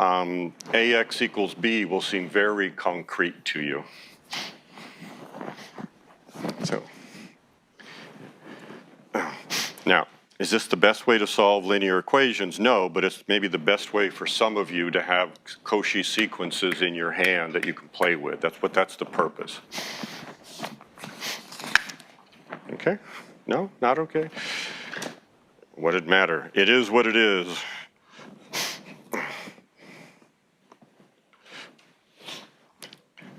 A: AX equals B will seem very concrete to you. So now, is this the best way to solve linear equations? No, but it's maybe the best way for some of you to have Cauchy sequences in your hand that you can play with. That's the purpose. Okay? No? Not okay? What did it matter? It is what it is.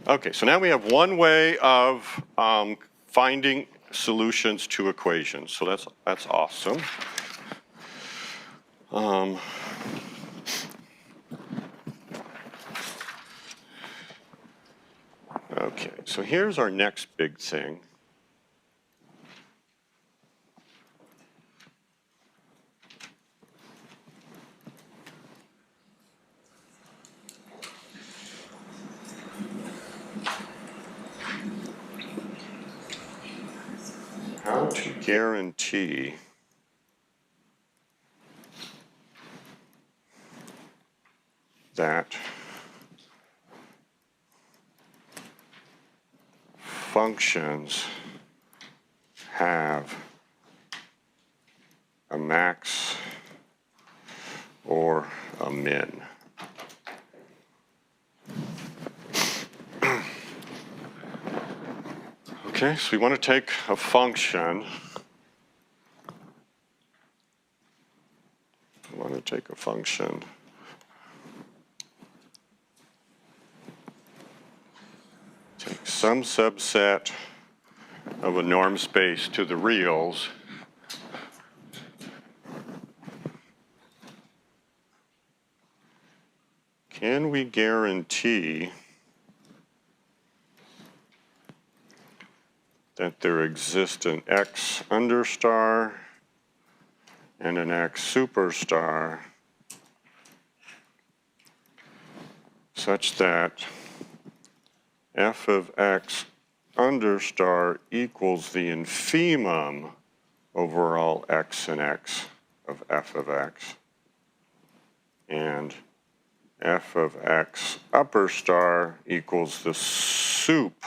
A: Okay, so now we have one way of finding solutions to equations. So that's awesome. Okay, so here's our next big thing. How to guarantee that functions have a max or a min. Okay, so we want to take a function. We want to take a function take some subset of a norm space to the reals Can we guarantee that there exists an X understar and an X superstar such that f of X understar equals the infimum over all X and X of f of X, and f of X upper star equals the sup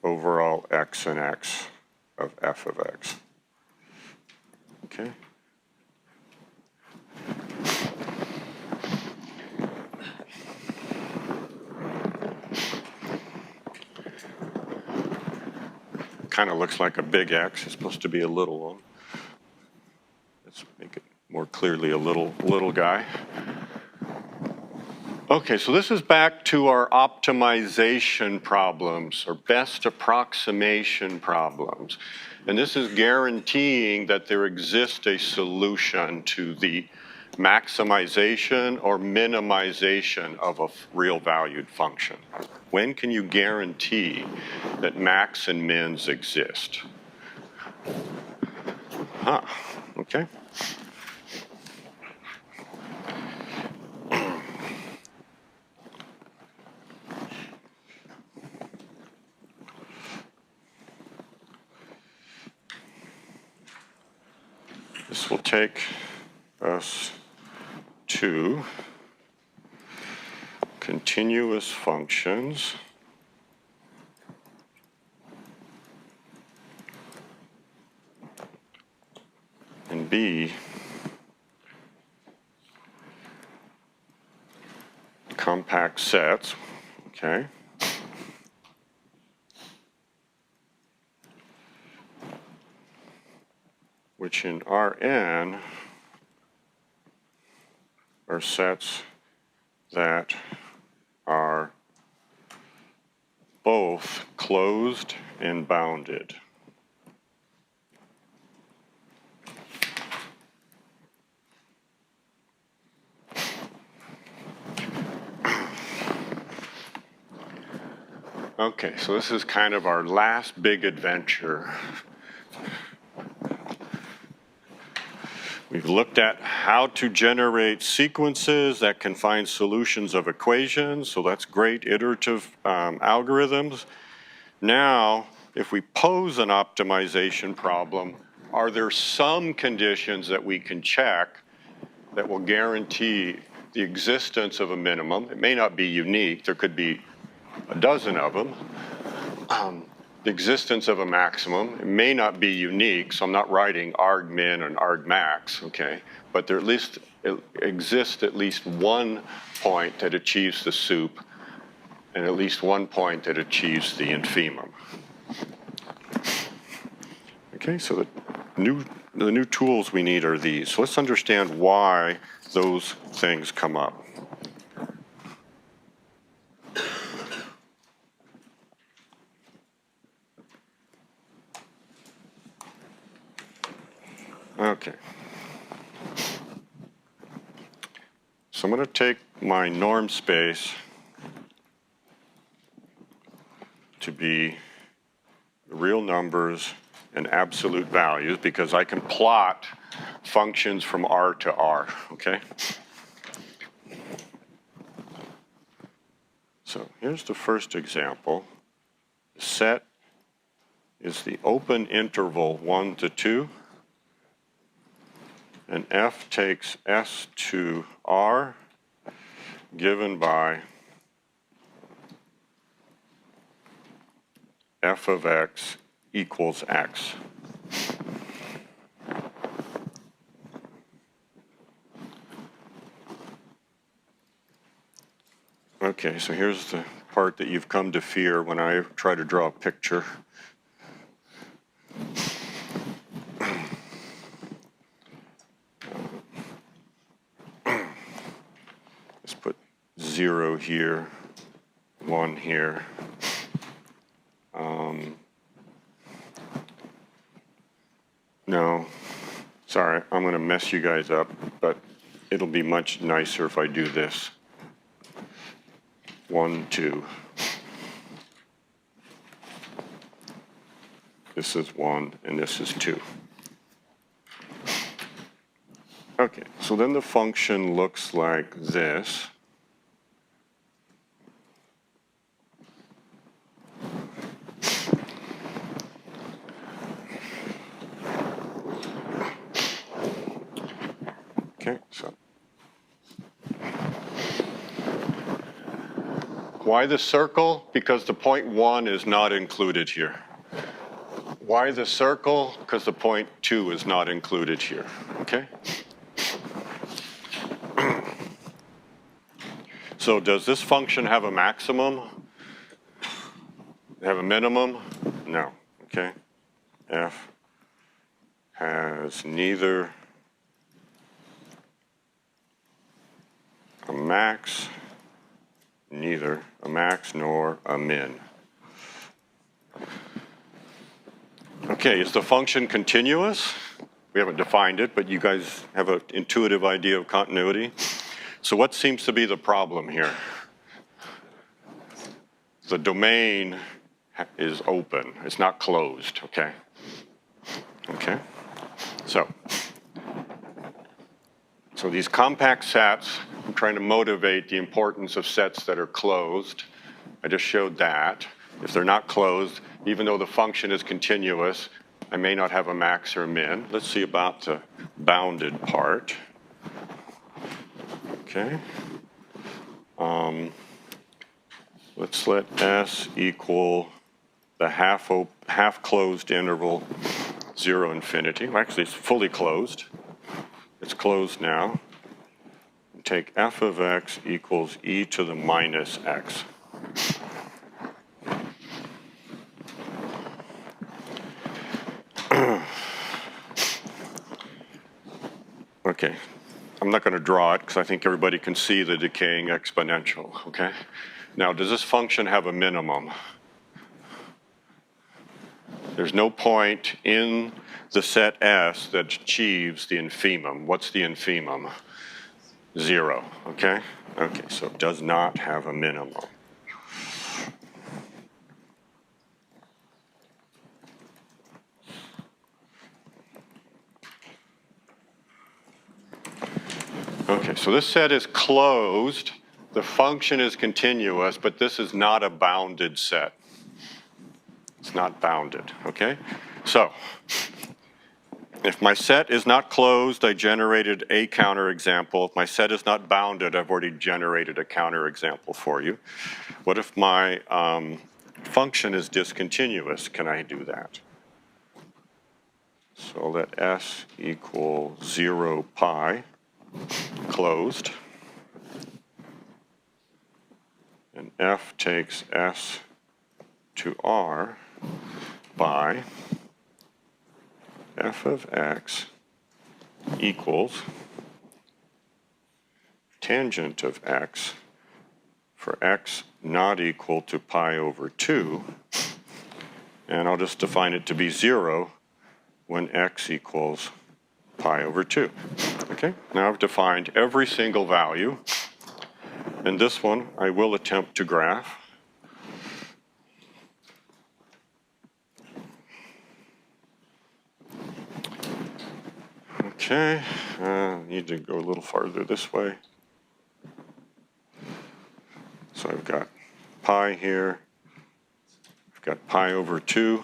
A: over all X and X of f of X. Okay? Kind of looks like a big X. It's supposed to be a little one. Let's make it more clearly a little guy. Okay, so this is back to our optimization problems, or best approximation problems. And this is guaranteeing that there exists a solution to the maximization or minimization of a real valued function. When can you guarantee that max and mins exist? Okay. This will take us to continuous functions and B, compact sets, okay? Which in Rn are sets that are both closed and bounded. Okay, so this is kind of our last big adventure. We've looked at how to generate sequences that can find solutions of equations, so that's great iterative algorithms. Now, if we pose an optimization problem, are there some conditions that we can check that will guarantee the existence of a minimum? It may not be unique, there could be a dozen of them. The existence of a maximum, it may not be unique, so I'm not writing argmin and argmax, okay? But there at least exists at least one point that achieves the sup and at least one point that achieves the infimum. Okay, so the new tools we need are these. So let's understand why those things come up. Okay. So I'm going to take my norm space to be real numbers and absolute values because I can plot functions from R to R, okay? So here's the first example. The set is the open interval 1 to 2, and f takes s to r given by f of x equals x. Okay, so here's the part that you've come to fear when I try to draw a picture. Let's put 0 here, 1 here. No, sorry, I'm going to mess you guys up, but it'll be much nicer if I do this. 1, 2. This is 1, and this is 2. Okay, so then the function looks like this. Okay, so why the circle? Because the point 1 is not included here. Why the circle? Because the point 2 is not included here, okay? So does this function have a maximum? Have a minimum? No, okay? F has neither a max nor a min. Okay, is the function continuous? We haven't defined it, but you guys have an intuitive idea of continuity. So what seems to be the problem here? The domain is open, it's not closed, okay? Okay, so these compact sets, I'm trying to motivate the importance of sets that are closed. I just showed that. If they're not closed, even though the function is continuous, I may not have a max or a min. Let's see about the bounded part. Okay. Let's let S equal the half closed interval 0 infinity. Well, actually, it's fully closed. It's closed now. Take f of x equals e to the minus x. Okay, I'm not going to draw it because I think everybody can see the decaying exponential, okay? Now, does this function have a minimum? There's no point in the set S that achieves the infimum. What's the infimum? 0, okay? Okay, so it does not have a minimum. Okay, so this set is closed. The function is continuous, but this is not a bounded set. It's not bounded, okay? So, if my set is not closed, I generated a counterexample. If my set is not bounded, I've already generated a counterexample for you. What if my function is discontinuous? Can I do that? So let S equal 0 pi, closed. And F takes S to R by f of x equals tangent of x for x not equal to pi over 2, and I'll just define it to be 0 when x equals pi over 2. Okay, now I've defined every single value, and this one I will attempt to graph. Okay, need to go a little farther this way. So I've got pi here, I've got pi over 2,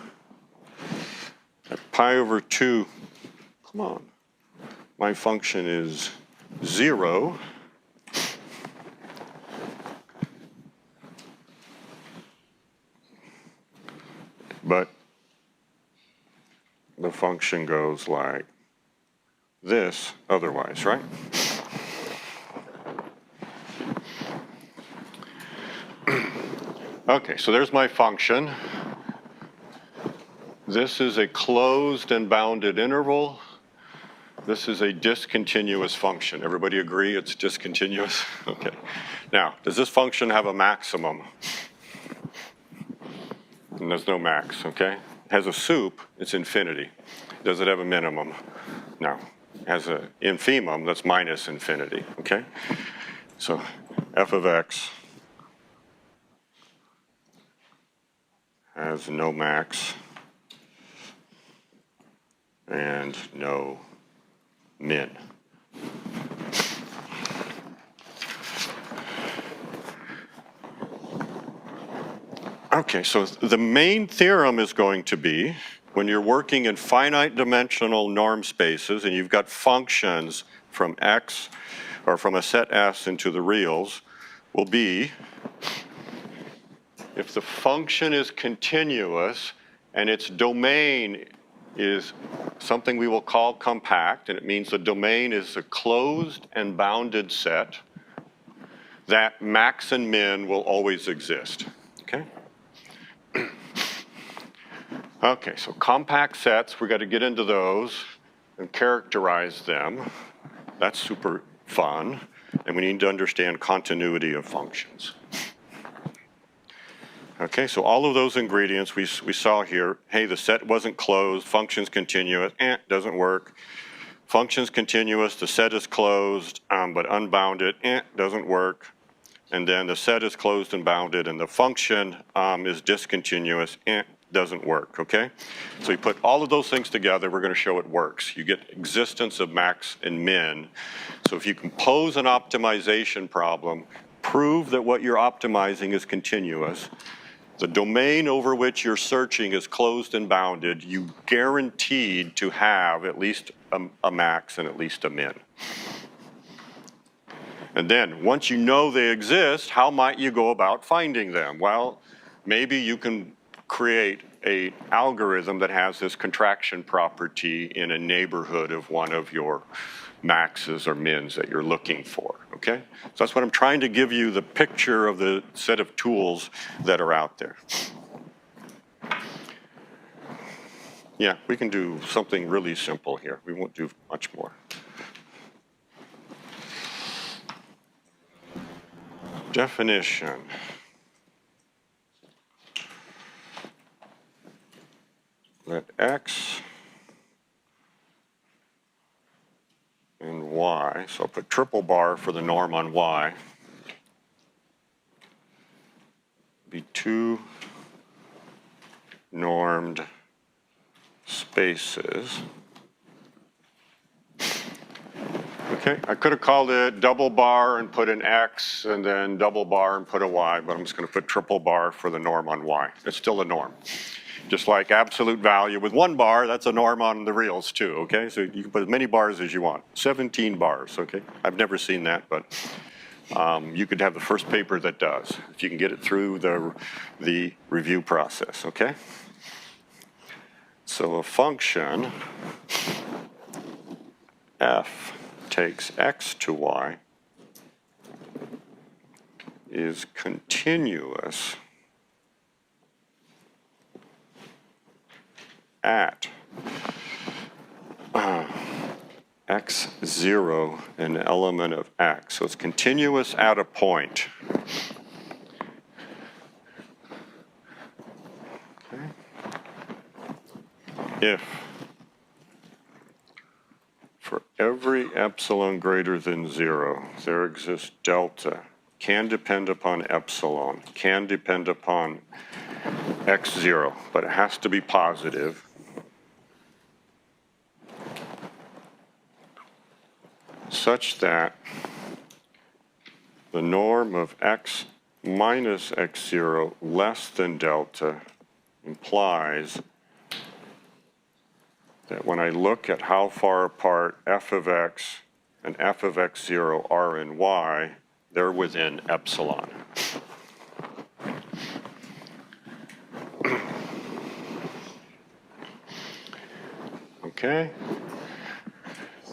A: At pi over 2, come on, my function is 0. But the function goes like this otherwise, right? Okay, so there's my function. This is a closed and bounded interval. This is a discontinuous function. Everybody agree it's discontinuous? Okay. Now, does this function have a maximum? And there's no max, okay? It has a sup, it's infinity. Does it have a minimum? No. It has an infimum, that's minus infinity, okay? So f of x has no max and no min. Okay, so the main theorem is going to be when you're working in finite dimensional norm spaces and you've got functions from x or from a set S into the reals will be if the function is continuous and its domain is something we will call compact, and it means the domain is a closed and bounded set, that max and min will always exist, okay? Okay, so compact sets, we've got to get into those and characterize them. That's super fun, and we need to understand continuity of functions. Okay, so all of those ingredients we saw here, hey, the set wasn't closed, function's continuous, doesn't work. Function's continuous, the set is closed, but unbounded, doesn't work. And then the set is closed and bounded, and the function is discontinuous, doesn't work, okay? So you put all of those things together, we're gonna show it works. You get existence of max and min. So if you can pose an optimization problem, prove that what you're optimizing is continuous, the domain over which you're searching is closed and bounded, you guaranteed to have at least a max and at least a min. And then once you know they exist, how might you go about finding them? Well, maybe you can create an algorithm that has this contraction property in a neighborhood of one of your maxes or mins that you're looking for, okay? So that's what I'm trying to give you, the picture of the set of tools that are out there. Yeah, we can do something really simple here. We won't do much more. Definition. Let x and y, so I'll put triple bar for the norm on y, be two normed spaces. Okay, I could have called it double bar and put an x and then double bar and put a y, but I'm just going to put triple bar for the norm on y. It's still a norm. Just like absolute value with one bar, that's a norm on the reals too, okay? So you can put as many bars as you want, 17 bars, okay? I've never seen that, but you could have the first paper that does, if you can get it through the review process, okay? So a function, f takes x to y, is continuous at x0, an element of x. So it's continuous at a point. Okay. If for every epsilon greater than 0, there exists delta, can depend upon epsilon, can depend upon x0, but it has to be positive. Such that the norm of x minus x0 less than delta implies that when I look at how far apart f of x and f of x0 are in y, they're within epsilon. Okay?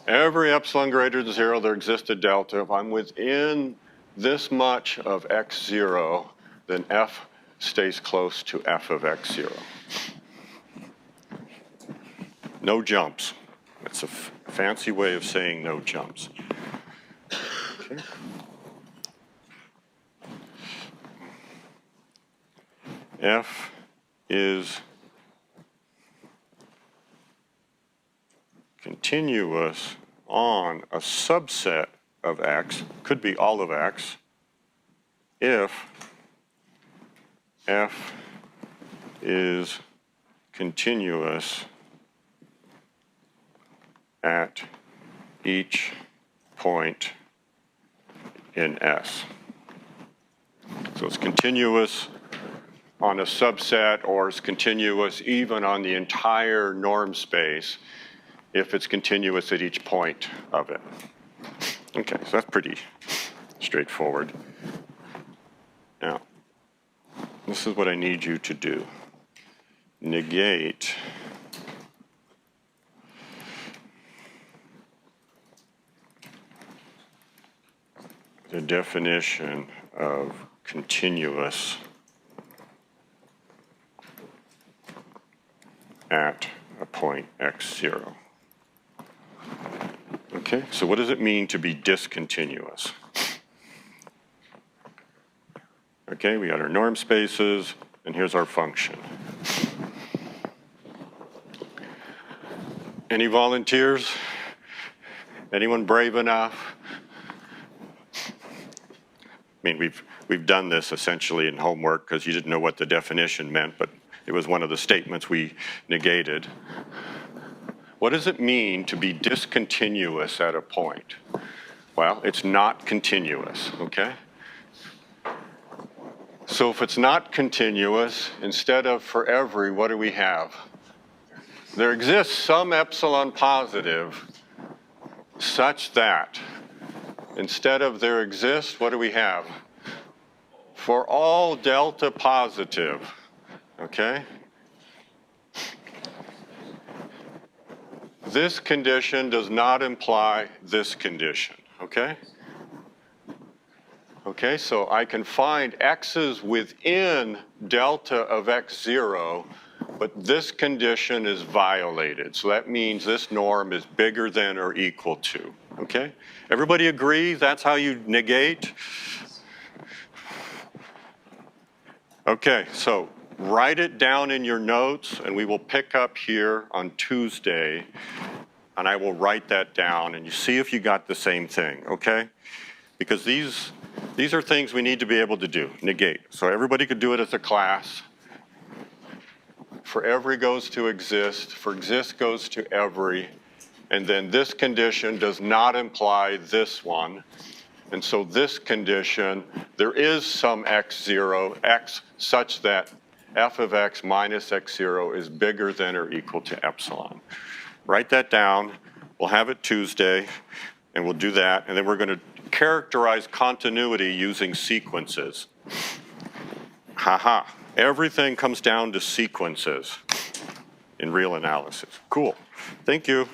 A: Every epsilon greater than 0, there exists a delta. If I'm within this much of x0, then f stays close to f of x0. No jumps. That's a fancy way of saying no jumps. Okay. F is continuous on a subset of x, could be all of x, if f is continuous at each point in S. So it's continuous on a subset, or it's continuous even on the entire norm space if it's continuous at each point of it. Okay, so that's pretty straightforward. Now, this is what I need you to do. Negate the definition of continuous at a point x0. Okay, so what does it mean to be discontinuous? Okay, we got our norm spaces, and here's our function. Any volunteers? Anyone brave enough? I mean, we've done this essentially in homework because you didn't know what the definition meant, but it was one of the statements we negated. What does it mean to be discontinuous at a point? Well, it's not continuous, okay? So if it's not continuous, instead of for every, what do we have? There exists some epsilon positive such that instead of there exists, what do we have? For all delta positive, okay? This condition does not imply this condition, okay? Okay, so I can find x's within delta of x0, but this condition is violated. So that means this norm is bigger than or equal to, okay? Everybody agree that's how you negate? Okay, so write it down in your notes, and we will pick up here on Tuesday, and I will write that down, and you see if you got the same thing, okay? Because these are things we need to be able to do, negate. So everybody could do it as a class. For every goes to exist, for exist goes to every, and then this condition does not imply this one. And so this condition, there is some x0, x such that f of x minus x0 is bigger than or equal to epsilon. Write that down. We'll have it Tuesday, and we'll do that. And then we're going to characterize continuity using sequences. Haha. Everything comes down to sequences in real analysis. Cool. Thank you.